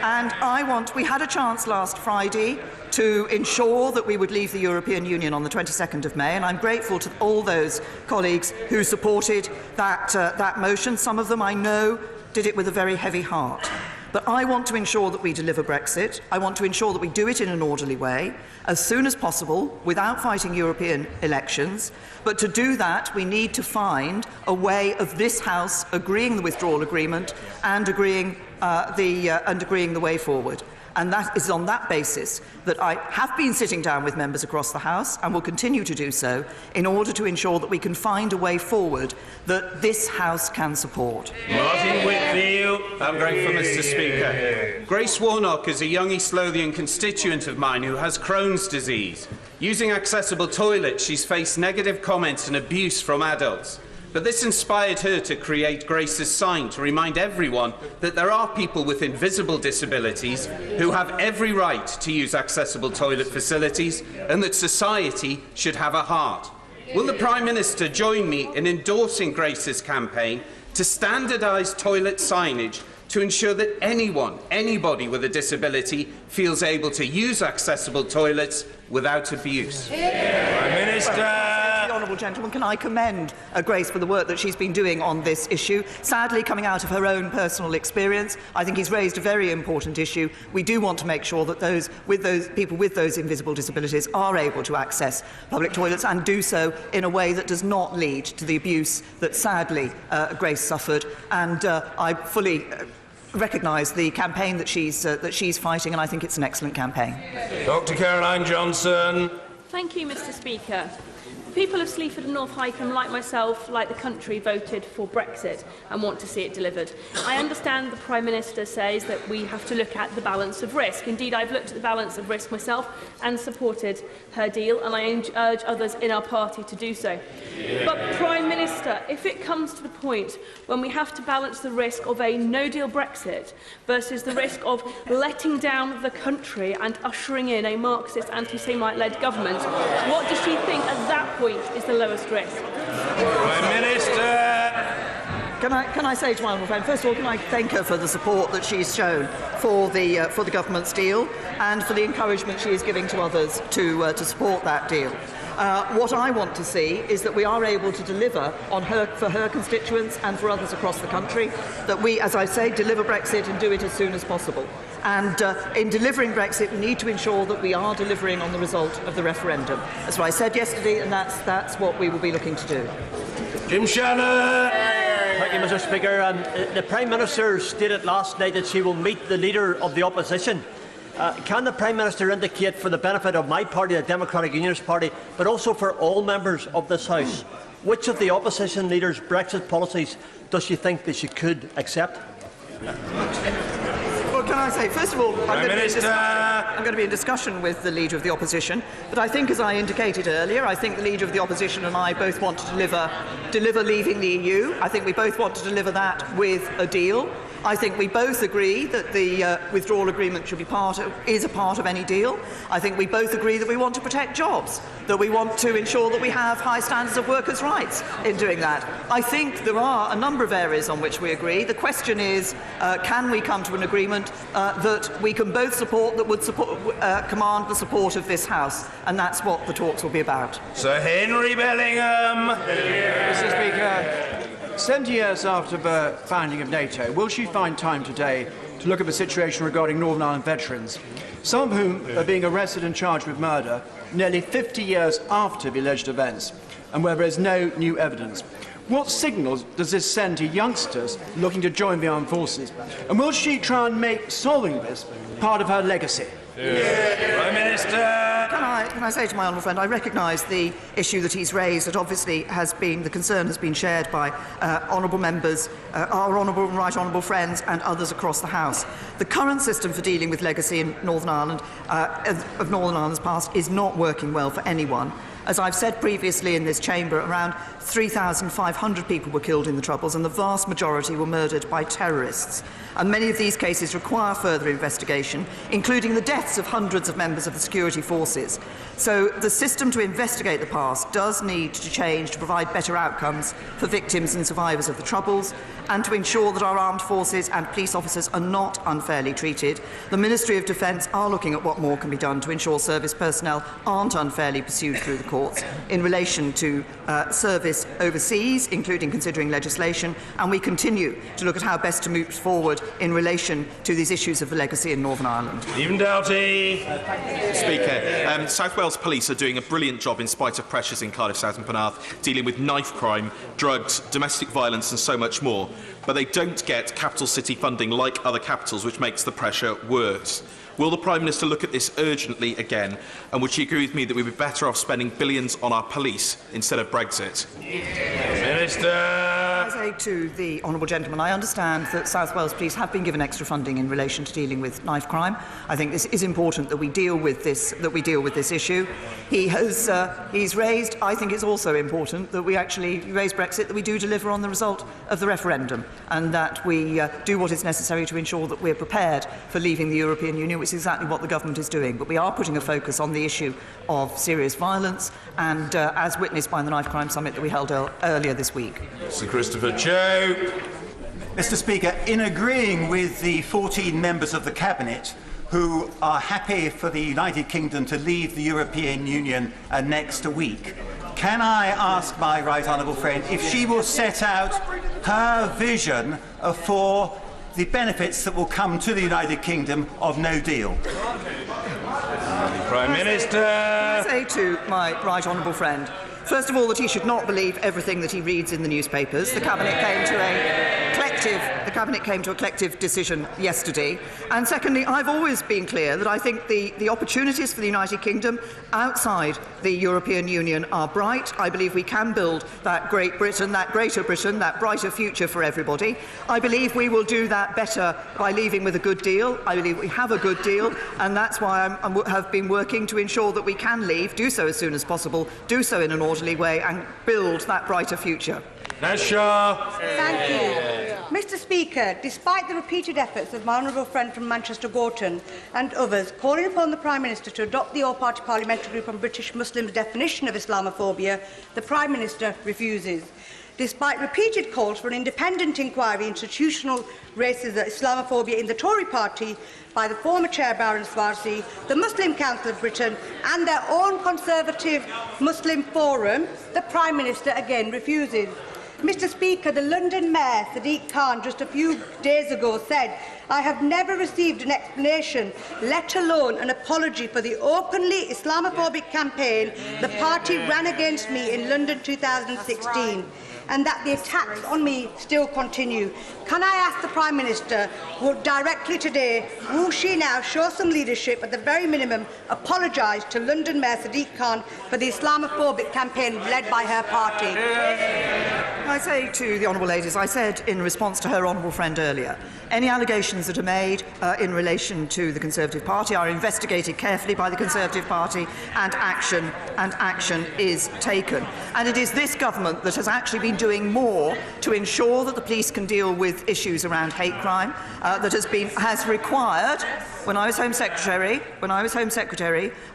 And we had a chance last Friday to ensure that we would leave the European Union on the 22nd of May, and I'm grateful to all those colleagues who supported that motion. Some of them, I know, did it with a very heavy heart. But I want to ensure that we deliver Brexit. I want to ensure that we do it in an orderly way, as soon as possible, without fighting European elections. But to do that, we need to find a way of this House agreeing the withdrawal agreement and agreeing the way forward. And that is on that basis that I have been sitting down with members across the House and will continue to do so in order to ensure that we can find a way forward that this House can support. Martin Whitfield. I'm grateful, Mr. Speaker. Grace Warnock is a young East Lothian constituent of mine who has Crohn's disease. Using accessible toilets, she's faced negative comments and abuse from adults. But this inspired her to create Grace's Sign to remind everyone that there are people with invisible disabilities who have every right to use accessible toilet facilities and that society should have a heart. Will the Prime Minister join me in endorsing Grace's campaign to standardise toilet signage to ensure that anybody with a disability feels able to use accessible toilets without abuse? Prime Minister. Honourable gentleman, can I commend Grace for the work that she's been doing on this issue? Sadly, coming out of her own personal experience, I think he's raised a very important issue. We do want to make sure that people with those invisible disabilities are able to access public toilets and do so in a way that does not lead to the abuse that sadly Grace suffered. And I fully recognise the campaign that she's fighting, and I think it's an excellent campaign. Dr. Caroline Johnson. Thank you, Mr. Speaker. People of Sleaford and North Hykeham, like myself, like the country, voted for Brexit and want to see it delivered. I understand the Prime Minister says that we have to look at the balance of risk. Indeed, I've looked at the balance of risk myself and supported her deal, and I urge others in our party to do so. But, Prime Minister, if it comes to the point when we have to balance the risk of a no-deal Brexit versus the risk of letting down the country and ushering in a Marxist, anti-Semite-led government, what does she think at that point is the lowest risk? Prime Minister. Can I say to my honourable friend, first of all, can I thank her for the support that she's shown for the government's deal and for the encouragement she is giving to others to support that deal. What I want to see is that we are able to deliver for her constituents and for others across the country, that we, as I say, deliver Brexit and do it as soon as possible. And in delivering Brexit, we need to ensure that we are delivering on the result of the referendum. That's what I said yesterday, and that's what we will be looking to do. Jim Shannon. Thank you, Mr. Speaker. The Prime Minister stated last night that she will meet the Leader of the Opposition. Can the Prime Minister indicate, for the benefit of my party, the Democratic Unionist Party, but also for all members of this House, which of the opposition leaders' Brexit policies does she think that she could accept? Well, can I say, first of all, I'm going to be in discussion with the Leader of the Opposition, but I think, as I indicated earlier, I think the Leader of the Opposition and I both want to deliver leaving the EU. I think we both want to deliver that with a deal. I think we both agree that the withdrawal agreement should be is a part of any deal. I think we both agree that we want to protect jobs, that we want to ensure that we have high standards of workers' rights in doing that. I think there are a number of areas on which we agree. The question is, can we come to an agreement that we can both support, that would command the support of this House? And that's what the talks will be about. Sir Henry Bellingham. Mr. Speaker, 70 years after the founding of NATO, will she find time today to look at the situation regarding Northern Ireland veterans, some of whom are being arrested and charged with murder nearly 50 years after the alleged events, and where there is no new evidence? What signals does this send to youngsters looking to join the armed forces? And will she try and make solving this part of her legacy? Prime Minister. Can I say to my honourable friend, I recognise the issue that he's raised, that obviously the concern has been shared by honourable members, our honourable and right honourable friends and others across the House. The current system for dealing with legacy in Northern Ireland, of Northern Ireland's past, is not working well for anyone. As I've said previously in this chamber, around 3,500 people were killed in the Troubles, and the vast majority were murdered by terrorists. And many of these cases require further investigation, including the deaths of hundreds of members of the security forces. So the system to investigate the past does need to change to provide better outcomes for victims and survivors of the Troubles, and to ensure that our armed forces and police officers are not unfairly treated. The Ministry of Defence are looking at what more can be done to ensure service personnel aren't unfairly pursued through the courts in relation to service overseas, including considering legislation, and we continue to look at how best to move forward in relation to these issues of the legacy in Northern Ireland. Stephen Doughty. Speaker, South Wales Police are doing a brilliant job in spite of pressures in Cardiff South and Penarth, dealing with knife crime, drugs, domestic violence and so much more. But they don't get capital city funding like other capitals, which makes the pressure worse. Will the Prime Minister look at this urgently again, and would she agree with me that we'd be better off spending billions on our police instead of Brexit? Minister. I say to the honourable gentleman, I understand that South Wales Police have been given extra funding in relation to dealing with knife crime. I think this is important that we deal with this issue. He's raised. I think it's also important that we actually raise Brexit, that we do deliver on the result of the referendum, and that we do what is necessary to ensure that we're prepared for leaving the European Union, which is exactly what the government is doing. But we are putting a focus on the issue of serious violence, and as witnessed by the Knife Crime Summit that we held earlier this week. Sir Christopher Cho. Mr. Speaker, in agreeing with the 14 members of the Cabinet who are happy for the United Kingdom to leave the European Union next week, can I ask my right honourable friend if she will set out her vision for the benefits that will come to the United Kingdom of no deal? Prime Minister. I say to my right honourable friend, first of all, that he should not believe everything that he reads in the newspapers. The Cabinet came to a collective decision yesterday. And secondly, I've always been clear that I think the opportunities for the United Kingdom outside the European Union are bright. I believe we can build that Great Britain, that Greater Britain, that brighter future for everybody. I believe we will do that better by leaving with a good deal. I believe we have a good deal, and that's why I have been working to ensure that we can leave, do so as soon as possible, do so in an orderly way, and build that brighter future. Nasha. Thank you. Mr. Speaker, despite the repeated efforts of my honourable friend from Manchester Gorton and others calling upon the Prime Minister to adopt the All-Party Parliamentary Group on British Muslims' definition of Islamophobia, the Prime Minister refuses. Despite repeated calls for an independent inquiry into institutional racism, Islamophobia in the Tory party by the former Chair Baron Swazi, the Muslim Council of Britain and their own Conservative Muslim Forum, the Prime Minister again refuses. Mr. Speaker, the London Mayor, Sadiq Khan, just a few days ago said, "I have never received an explanation, let alone an apology for the openly Islamophobic campaign the party ran against me in London 2016. and that the attacks on me still continue. Can I ask the Prime Minister, directly today, will she now show some leadership, at the very minimum, apologise to London Mayor Sadiq Khan for the Islamophobic campaign led by her party? I say to the honourable ladies, I said in response to her honourable friend earlier, any allegations that are made in relation to the Conservative Party are investigated carefully by the Conservative Party, and action is taken. And it is this government that has actually been doing more to ensure that the police can deal with issues around hate crime, that has required. When I was Home Secretary,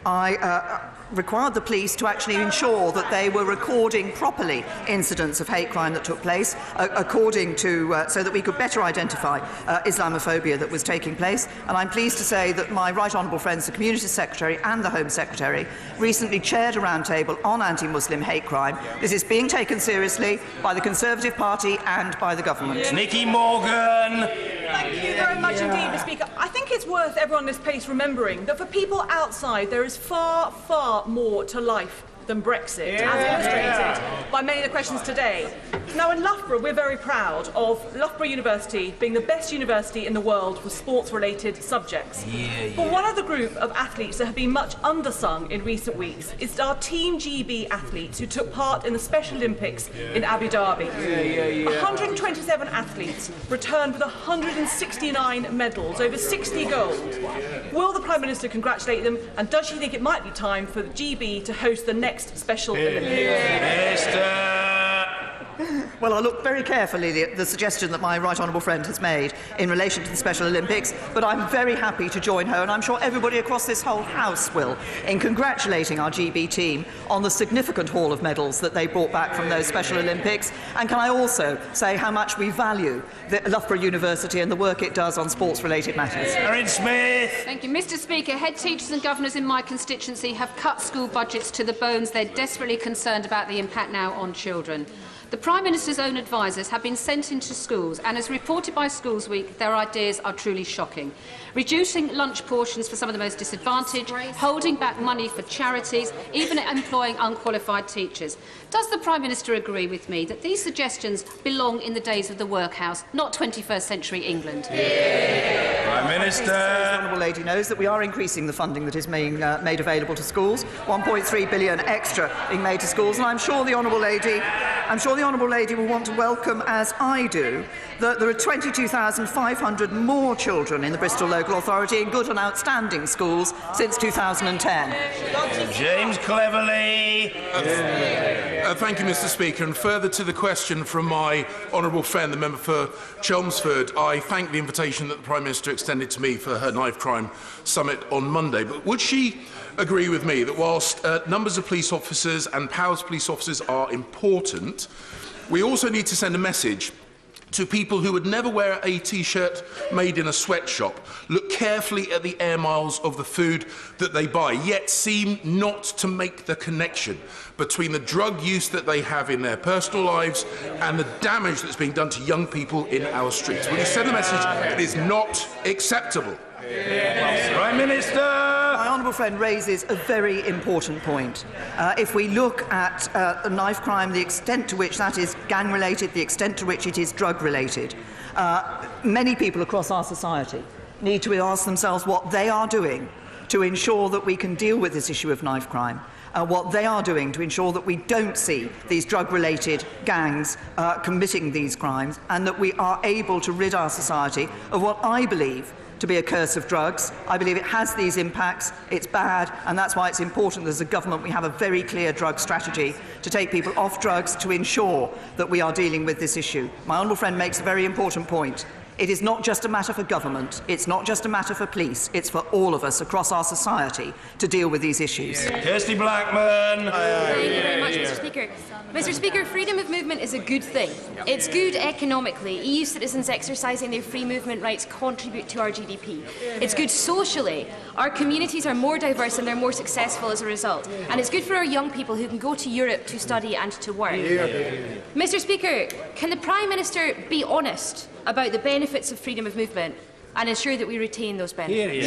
I required the police to actually ensure that they were recording properly incidents of hate crime that took place, so that we could better identify Islamophobia that was taking place. And I'm pleased to say that my right honourable friends, the Community Secretary and the Home Secretary, recently chaired a roundtable on anti-Muslim hate crime. This is being taken seriously by the Conservative Party and by the government. Nicky Morgan. Thank you very much indeed, Mr. Speaker. I think it's worth everyone in this place remembering that for people outside there is far, far more to life than Brexit, as illustrated by many of the questions today. Now, in Loughborough, we're very proud of Loughborough University being the best university in the world for sports-related subjects. But one of the group of athletes that have been much undersung in recent weeks is our Team GB athletes who took part in the Special Olympics in Abu Dhabi. 127 athletes returned with 169 medals, over 60 gold. Will the Prime Minister congratulate them, and does she think it might be time for the GB to host the next Special Olympics? Well, I look very carefully at the suggestion that my right honourable friend has made in relation to the Special Olympics, but I'm very happy to join her, and I'm sure everybody across this whole House will, in congratulating our GB team on the significant haul of medals that they brought back from those Special Olympics. And can I also say how much we value the Loughborough University and the work it does on sports-related matters. Erin Smith. Thank you, Mr. Speaker. Head teachers and governors in my constituency have cut school budgets to the bones. They're desperately concerned about the impact now on children. The Prime Minister's own advisers have been sent into schools, and as reported by Schools Week, their ideas are truly shocking. Reducing lunch portions for some of the most disadvantaged, holding back money for charities, even employing unqualified teachers. Does the Prime Minister agree with me that these suggestions belong in the days of the workhouse, not 21st century England? Prime Minister. The honourable lady knows that we are increasing the funding that is being made available to schools, 1.3 billion extra being made to schools, and I'm sure the honourable lady will want to welcome, as I do, that there are 22,500 more children in the Bristol Local Authority in good and outstanding schools since 2010. James Cleverly. Thank you, Mr. Speaker. And further to the question from my honourable friend, the member for Chelmsford, I thank the invitation that the Prime Minister extended to me for her knife crime summit on Monday. But would she agree with me that whilst numbers of police officers and powers of police officers are important, we also need to send a message to people who would never wear a T-shirt made in a sweatshop, look carefully at the air miles of the food that they buy, yet seem not to make the connection between the drug use that they have in their personal lives and the damage that's being done to young people in our streets. Will you send the message that it is not acceptable? Prime Minister. My honourable friend raises a very important point. If we look at the knife crime, the extent to which that is gang-related, the extent to which it is drug-related, many people across our society need to ask themselves what they are doing to ensure that we can deal with this issue of knife crime, what they are doing to ensure that we don't see these drug-related gangs committing these crimes, and that we are able to rid our society of what I believe to be a curse of drugs. I believe it has these impacts, it's bad, and that's why it's important that as a government we have a very clear drug strategy to take people off drugs to ensure that we are dealing with this issue. My honourable friend makes a very important point. It is not just a matter for government, it's not just a matter for police, it's for all of us across our society to deal with these issues. Kirsty Blackman. Thank you very much, Mr. Speaker. Mr. Speaker, freedom of movement is a good thing. It's good economically. EU citizens exercising their free movement rights contribute to our GDP. It's good socially. Our communities are more diverse and they're more successful as a result. And it's good for our young people who can go to Europe to study and to work. Mr. Speaker, can the Prime Minister be honest about the benefits of freedom of movement and ensure that we retain those benefits?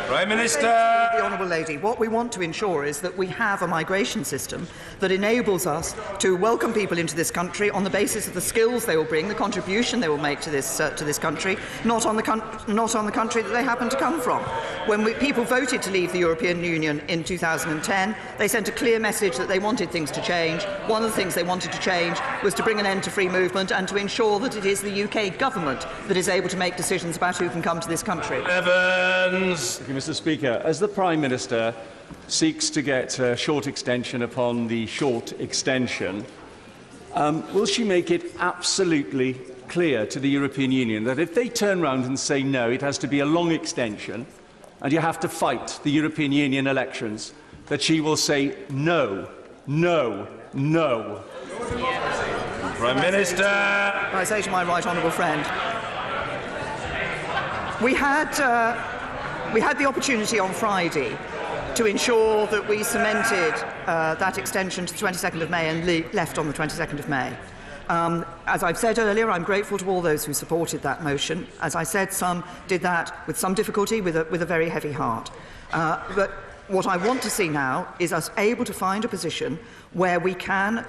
Prime Minister. the Honourable Lady. What we want to ensure is that we have a migration system that enables us to welcome people into this country on the basis of the skills they will bring, the contribution they will make to this country, not on the country that they happen to come from. When people voted to leave the European Union in 2010, they sent a clear message that they wanted things to change. One of the things they wanted to change was to bring an end to free movement and to ensure that it is the UK government that is able to make decisions about who can come to this country. Evans. Thank you, Mr. Speaker. As the Prime Minister seeks to get a short extension upon the short extension, will she make it absolutely clear to the European Union that if they turn round and say no, it has to be a long extension and you have to fight the European Union elections, that she will say no, no, no? Prime Minister. I say to my right honourable friend, we had the opportunity on Friday to ensure that we cemented that extension to the 22nd of May and left on the 22nd of May. As I've said earlier, I'm grateful to all those who supported that motion. As I said, some did that with some difficulty, with a very heavy heart. But what I want to see now is us able to find a position where we can,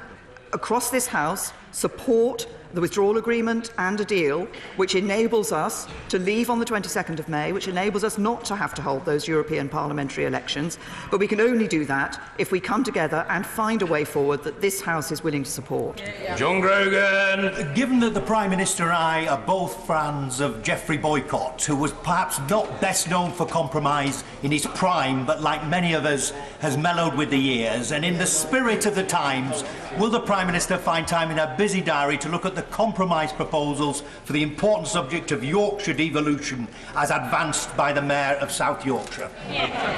across this House, support the withdrawal agreement and a deal which enables us to leave on the 22nd of May, which enables us not to have to hold those European parliamentary elections. But we can only do that if we come together and find a way forward that this House is willing to support. John Grogan. Given that the Prime Minister and I are both fans of Geoffrey Boycott, who was perhaps not best known for compromise in his prime, but like many of us has mellowed with the years, and in the spirit of the times, will the Prime Minister find time in her busy diary to look at the compromise proposals for the important subject of Yorkshire devolution as advanced by the Mayor of South Yorkshire?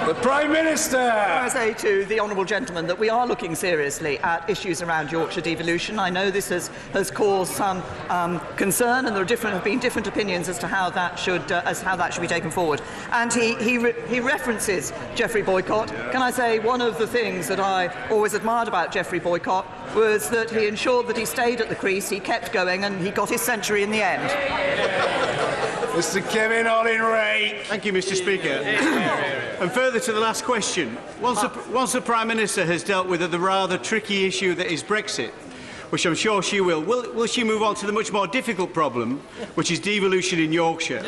The Prime Minister! I say to the honourable gentleman that we are looking seriously at issues around Yorkshire devolution. I know this has caused some concern, and there have been different opinions as to how that should be taken forward. And he references Geoffrey Boycott. Can I say one of the things that I always admired about Geoffrey Boycott was that he ensured that he stayed at the crease, he kept going, and he got his century in the end. Mr. Kevin Olin-Ray. Thank you, Mr. Speaker. And further to the last question, once the Prime Minister has dealt with the rather tricky issue that is Brexit, which I'm sure she will she move on to the much more difficult problem, which is devolution in Yorkshire?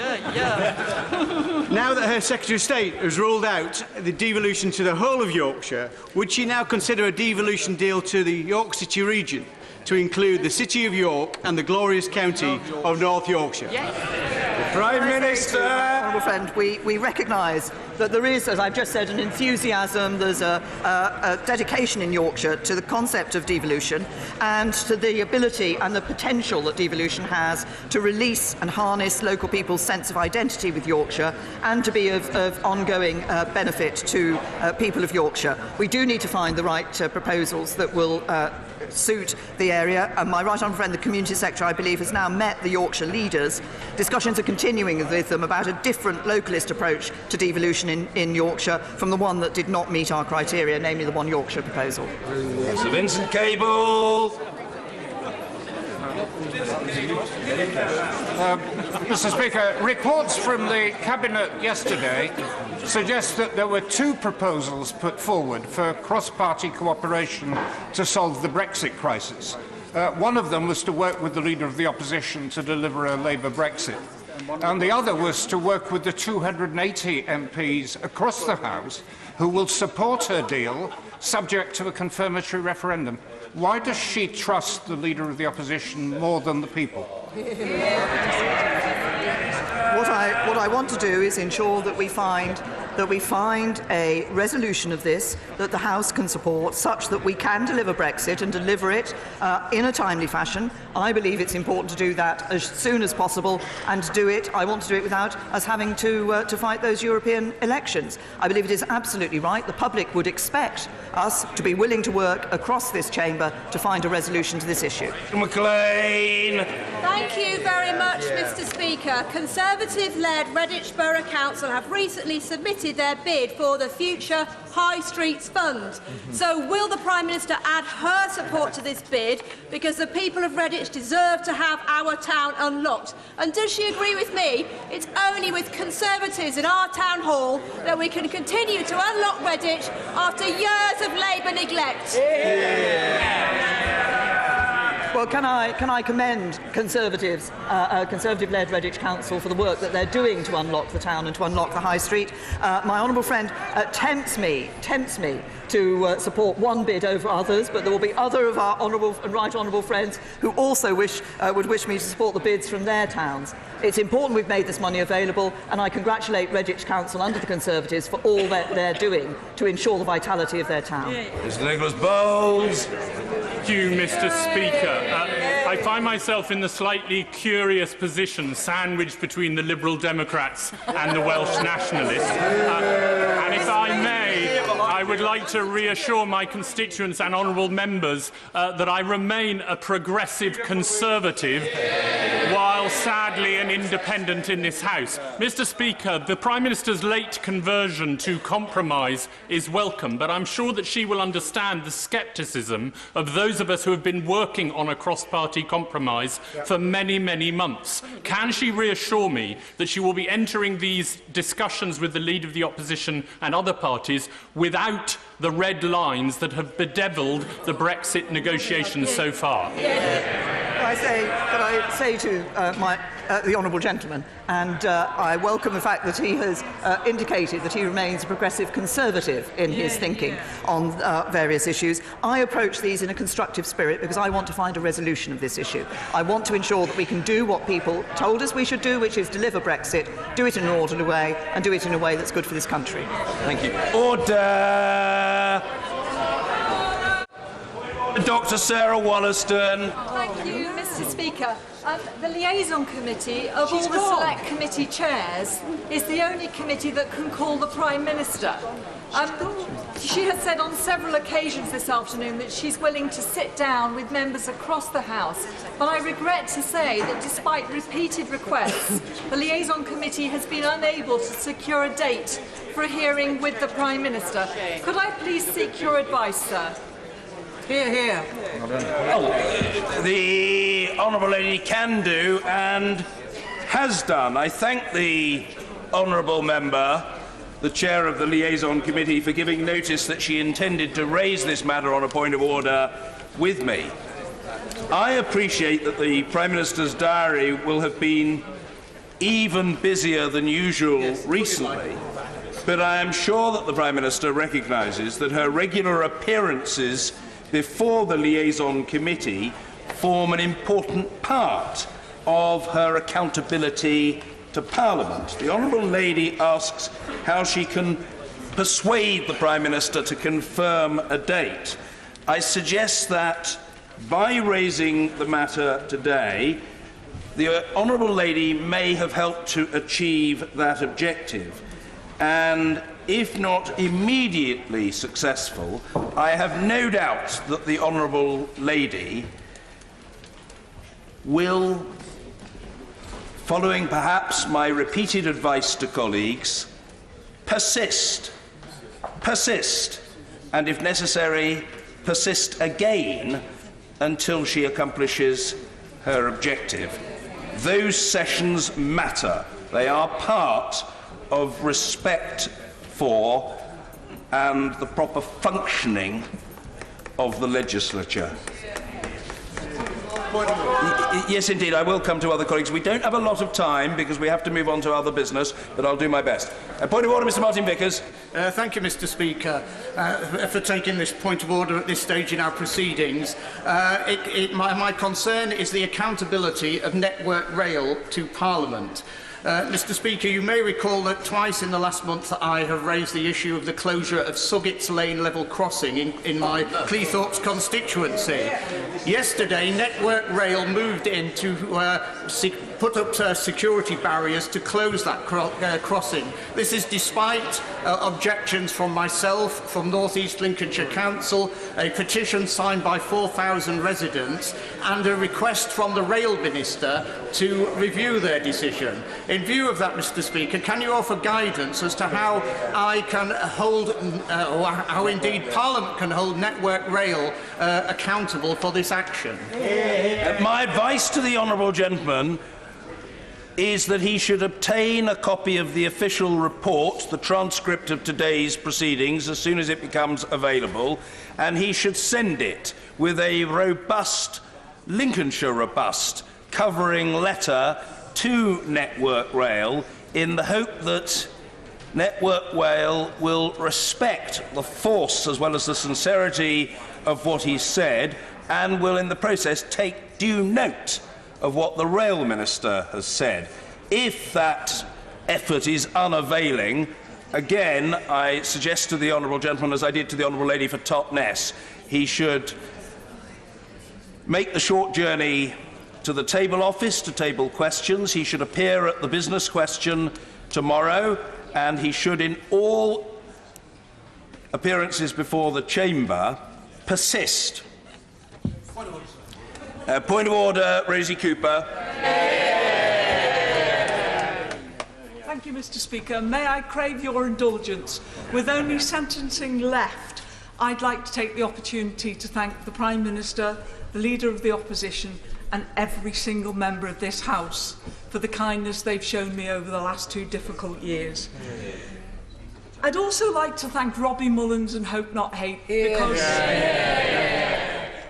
Now that her Secretary of State has ruled out the devolution to the whole of Yorkshire, would she now consider a devolution deal to the York City region to include the City of York and the glorious county of North Yorkshire? Prime Minister. Honourable friend, we recognise that there is, as I've just said, an enthusiasm, there's a dedication in Yorkshire to the concept of devolution and to the ability and the potential that devolution has to release and harness local people's sense of identity with Yorkshire and to be of ongoing benefit to people of Yorkshire. We do need to find the right proposals that will suit the area, and my right honourable friend, the Community Secretary, I believe, has now met the Yorkshire leaders. Discussions are continuing with them about a different localist approach to devolution in Yorkshire from the one that did not meet our criteria, namely the One Yorkshire proposal. Sir Vincent Cable. Mr. Speaker, reports from the Cabinet yesterday suggest that there were two proposals put forward for cross-party cooperation to solve the Brexit crisis. One of them was to work with the Leader of the Opposition to deliver a Labour Brexit, and the other was to work with the 280 MPs across the House who will support her deal subject to a confirmatory referendum. Why does she trust the Leader of the Opposition more than the people? What I want to do is ensure that we find a resolution of this that the House can support, such that we can deliver Brexit and deliver it in a timely fashion. I believe it's important to do that as soon as possible, and to do it, I want to do it without us having to fight those European elections. I believe it is absolutely right. The public would expect us to be willing to work across this chamber to find a resolution to this issue. McLean. Thank you very much, Mr. Speaker. Conservative-led Redditch Borough Council have recently submitted submitted their bid for the future High Streets Fund. So will the Prime Minister add her support to this bid, because the people of Redditch deserve to have our town unlocked? And does she agree with me? It's only with Conservatives in our town hall that we can continue to unlock Redditch after years of Labour neglect. Well, can I commend Conservatives, Conservative-led Redditch Council for the work that they're doing to unlock the town and to unlock the High Street. My honourable friend tempts me to support one bid over others, but there will be other of our honourable and right honourable friends who also would wish me to support the bids from their towns. It's important we've made this money available, and I congratulate Redditch Council under the Conservatives for all that they're doing to ensure the vitality of their town. Mr. Nicholas Bowles. Thank you, Mr. Speaker. I find myself in the slightly curious position, sandwiched between the Liberal Democrats and the Welsh Nationalists. And if I may, I would like to reassure my constituents and honourable members that I remain a progressive Conservative, while sadly an independent in this House. Mr. Speaker, the Prime Minister's late conversion to compromise is welcome, but I'm sure that she will understand the scepticism of those of us who have been working on a cross-party compromise for many, many months. Can she reassure me that she will be entering these discussions with the Leader of the Opposition and other parties without the red lines that have bedevilled the Brexit negotiations so far? Can I say to the honourable gentleman, and I welcome the fact that he has indicated that he remains a progressive Conservative in his thinking on various issues. I approach these in a constructive spirit because I want to find a resolution of this issue. I want to ensure that we can do what people told us we should do, which is deliver Brexit, do it in an orderly way, and do it in a way that's good for this country. Thank you. Order! Dr. Sarah Wollaston. Thank you, Mr. Speaker. The Liaison Committee of all the Select Committee chairs is the only committee that can call the Prime Minister. She has said on several occasions this afternoon that she's willing to sit down with members across the House, but I regret to say that despite repeated requests, the Liaison Committee has been unable to secure a date for a hearing with the Prime Minister. Could I please seek your advice, sir? Hear, hear. The honourable lady can do and has done. I thank the honourable member, the chair of the Liaison Committee, for giving notice that she intended to raise this matter on a point of order with me. I appreciate that the Prime Minister's diary will have been even busier than usual recently, but I am sure that the Prime Minister recognises that her regular appearances before the Liaison Committee form an important part of her accountability to Parliament. The honourable lady asks how she can persuade the Prime Minister to confirm a date. I suggest that by raising the matter today, the honourable lady may have helped to achieve that objective. And if not immediately successful, I have no doubt that the honourable lady will, following perhaps my repeated advice to colleagues, persist, and if necessary, persist again until she accomplishes her objective. Those sessions matter. They are part of respect for and the proper functioning of the legislature. Yes, indeed, I will come to other colleagues. We don't have a lot of time because we have to move on to other business, but I'll do my best. Point of order, Mr. Martin Vickers. Thank you, Mr. Speaker, for taking this point of order at this stage in our proceedings. My concern is the accountability of Network Rail to Parliament. Mr. Speaker, you may recall that twice in the last month I have raised the issue of the closure of Suggett's Lane level crossing in my Cleethorpes constituency. Yesterday, Network Rail moved in to put up security barriers to close that crossing. This is despite objections from myself, from North East Lincolnshire Council, a petition signed by 4,000 residents, and a request from the Rail Minister to review their decision. In view of that, Mr. Speaker, can you offer guidance as to how I can hold, or how indeed Parliament can hold Network Rail accountable for this action? My advice to the honourable gentleman is that he should obtain a copy of the official report, the transcript of today's proceedings, as soon as it becomes available, and he should send it with a robust, Lincolnshire robust, covering letter to Network Rail in the hope that Network Rail will respect the force as well as the sincerity of what he said and will in the process take due note of what the Rail Minister has said. If that effort is unavailing, again, I suggest to the honourable gentleman, as I did to the honourable lady for Totnes, he should make the short journey to the table office to table questions. He should appear at the business question tomorrow, and he should, in all appearances before the Chamber, persist. Point of order, Rosie Cooper. Thank you, Mr. Speaker. May I crave your indulgence? With only sentencing left, I'd like to take the opportunity to thank the Prime Minister, the Leader of the Opposition, and every single member of this House for the kindness they've shown me over the last 2 difficult years. I'd also like to thank Robbie Mullins and Hope Not Hate, because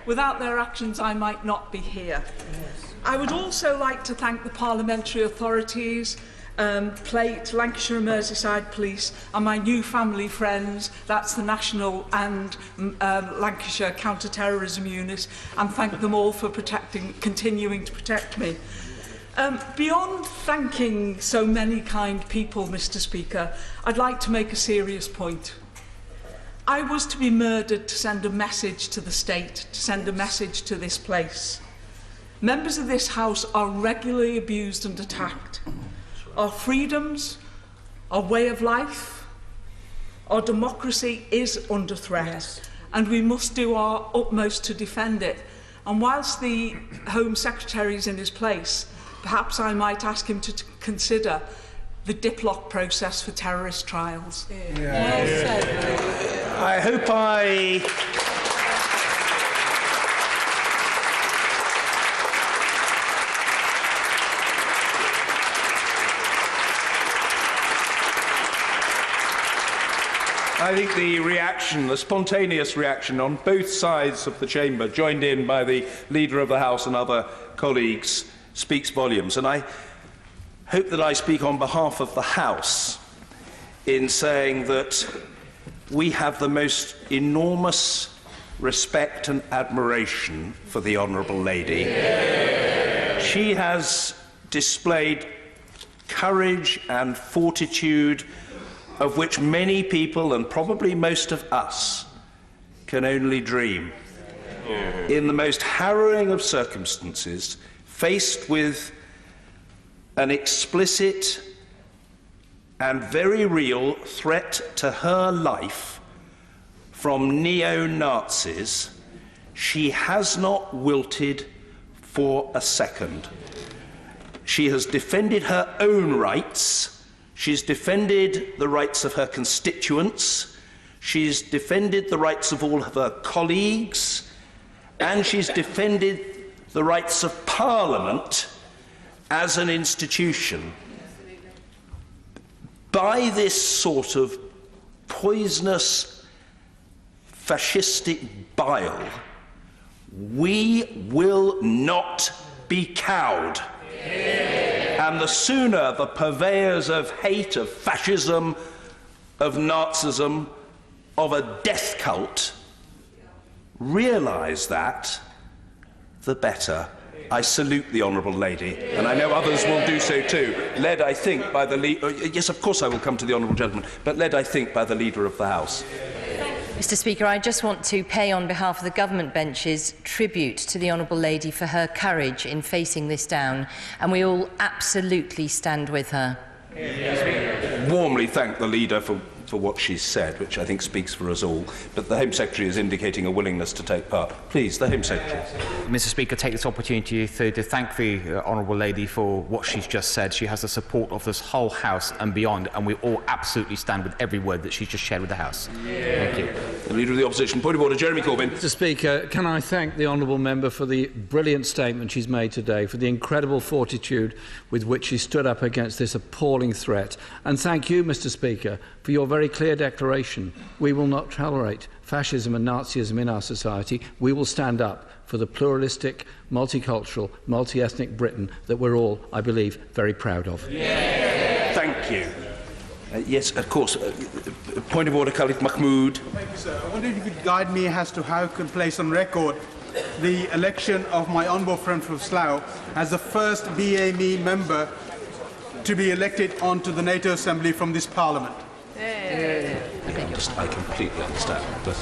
without their actions I might not be here. I would also like to thank the Parliamentary authorities, Plate, Lancashire and Merseyside Police, and my new family friends, that's the National and Lancashire Counter-Terrorism Unit, and thank them all for continuing to protect me. Beyond thanking so many kind people, Mr. Speaker, I'd like to make a serious point. I was to be murdered to send a message to the state, to send a message to this place. Members of this House are regularly abused and attacked. Our freedoms, our way of life, our democracy is under threat, and we must do our utmost to defend it. And whilst the Home Secretary is in his place, perhaps I might ask him to consider the diplock process for terrorist trials. I hope I think the reaction, the spontaneous reaction on both sides of the chamber, joined in by the Leader of the House and other colleagues, speaks volumes. And I hope that I speak on behalf of the House in saying that we have the most enormous respect and admiration for the Honourable Lady. She has displayed courage and fortitude of which many people, and probably most of us, can only dream. In the most harrowing of circumstances, faced with an explicit and very real threat to her life from neo-Nazis, she has not wilted for a second. She has defended her own rights. She's defended the rights of her constituents, she's defended the rights of all of her colleagues, and she's defended the rights of Parliament as an institution. By this sort of poisonous, fascistic bile, we will not be cowed. And the sooner the purveyors of hate, of fascism, of Nazism, of a death cult realise that, the better. I salute the Honourable Lady, and I know others will do so too, led, I think, by the yes, of course I will come to the Honourable Gentleman, but led, I think, by the Leader of the House. Mr Speaker, I just want to pay on behalf of the government benches tribute to the Honourable Lady for her courage in facing this down, and we all absolutely stand with her. Warmly thank the leader for what she's said, which I think speaks for us all. But the Home Secretary is indicating a willingness to take part. Please, the Home Secretary. Mr Speaker, take this opportunity to thank the Honourable Lady for what she's just said. She has the support of this whole House and beyond, and we all absolutely stand with every word that she's just shared with the House. Thank you. The Leader of the Opposition. Point of order, Jeremy Corbyn. Mr Speaker, can I thank the Honourable Member for the brilliant statement she's made today, for the incredible fortitude with which she stood up against this appalling threat. And thank you, Mr Speaker, for your very clear declaration. We will not tolerate fascism and Nazism in our society. We will stand up for the pluralistic, multicultural, multi-ethnic Britain that we're all, I believe, very proud of. Thank you. Yes, of course. Point of order, Khalid Mahmood. Thank you, sir. I wonder if you could guide me as to how I can place on record the election of my honourable friend from Slough as the first BME member to be elected onto the NATO Assembly from this Parliament. I completely understand. But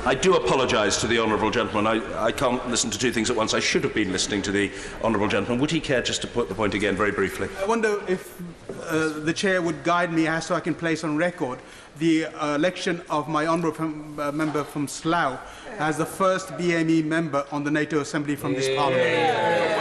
I do apologise to the honourable gentleman. I can't listen to two things at once. I should have been listening to the honourable gentleman. Would he care just to put the point again very briefly? I wonder if the Chair would guide me as so I can place on record the election of my honourable member from Slough as the first BME member on the NATO Assembly from this Parliament.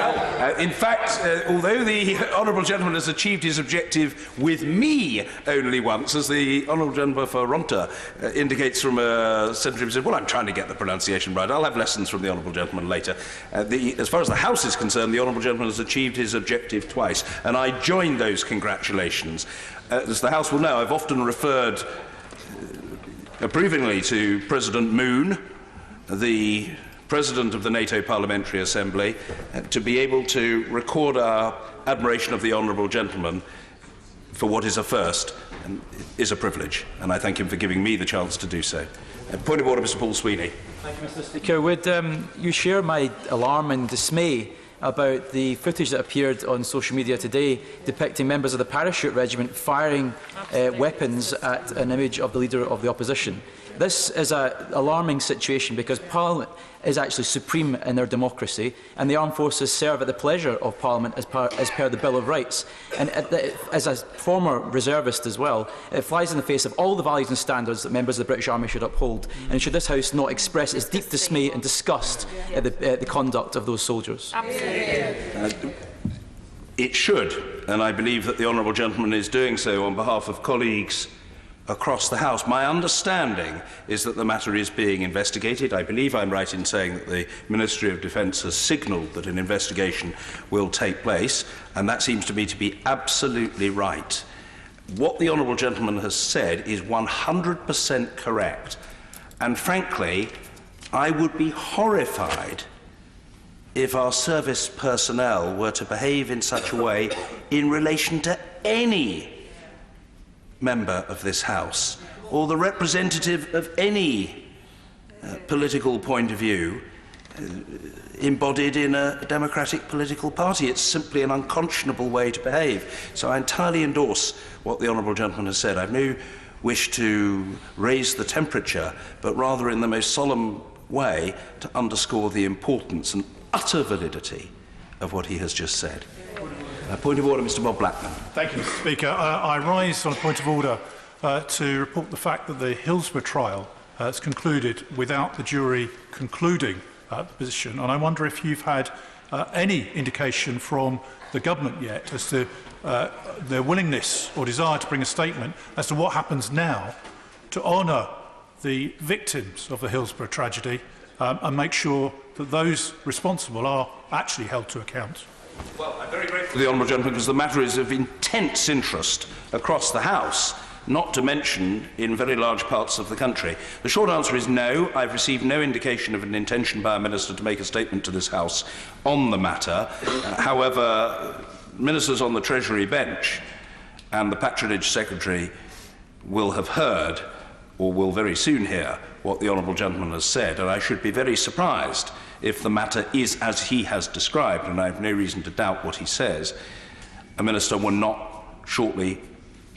In fact, although the honourable gentleman has achieved his objective with me only once, as the honourable gentleman for Ronta indicates from a senator who said, well, I'm trying to get the pronunciation right. I'll have lessons from the honourable gentleman later. As far as the House is concerned, the honourable gentleman has achieved his objective twice, and I join those congratulations. As the House will know, I've often referred approvingly to President Moon, the President of the NATO Parliamentary Assembly, to be able to record our admiration of the honourable gentleman for what is a first and is a privilege, and I thank him for giving me the chance to do so. Point of order, Mr Paul Sweeney. Thank you, Mr Speaker. Would you share my alarm and dismay about the footage that appeared on social media today depicting members of the Parachute Regiment firing weapons at an image of the Leader of the Opposition? This is an alarming situation because Parliament is actually supreme in their democracy, and the armed forces serve at the pleasure of Parliament as per the Bill of Rights. And as a former reservist as well, it flies in the face of all the values and standards that members of the British Army should uphold. And should this House not express its deep dismay and disgust at the conduct of those soldiers? It should, and I believe that the honourable gentleman is doing so on behalf of colleagues across the House. My understanding is that the matter is being investigated. I believe I'm right in saying that the Ministry of Defence has signalled that an investigation will take place, and that seems to me to be absolutely right. What the honourable gentleman has said is 100% correct, and frankly, I would be horrified if our service personnel were to behave in such a way in relation to any member of this House or the representative of any political point of view embodied in a democratic political party. It's simply an unconscionable way to behave. So I entirely endorse what the honourable gentleman has said. I've no wish to raise the temperature, but rather in the most solemn way to underscore the importance and utter validity of what he has just said. Point of order, Mr Bob Blackman. Thank you, Mr Speaker. I rise on a point of order to report the fact that the Hillsborough trial has concluded without the jury concluding the position, and I wonder if you've had any indication from the government yet as to their willingness or desire to bring a statement as to what happens now to honour the victims of the Hillsborough tragedy and make sure that those responsible are actually held to account. Well, I'm very grateful to the honourable gentleman because the matter is of intense interest across the House, not to mention in very large parts of the country. The short answer is no. I've received no indication of an intention by a minister to make a statement to this House on the matter. However, ministers on the Treasury bench and the Patronage Secretary will have heard, or will very soon hear, what the honourable gentleman has said, and I should be very surprised if the matter is as he has described, and I have no reason to doubt what he says. A minister will not shortly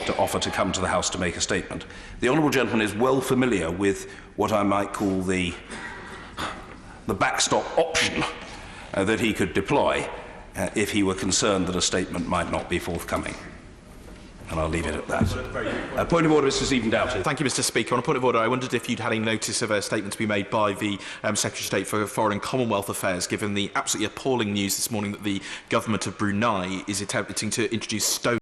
to offer to come to the House to make a statement. The honourable gentleman is well familiar with what I might call the backstop option that he could deploy if he were concerned that a statement might not be forthcoming. And I'll leave it at that. Point of order, Mr. Stephen Doughty. Thank you, Mr. Speaker. On a point of order, I wondered if you'd had any notice of a statement to be made by the Secretary of State for Foreign and Commonwealth Affairs, given the absolutely appalling news this morning that the government of Brunei is attempting to introduce stone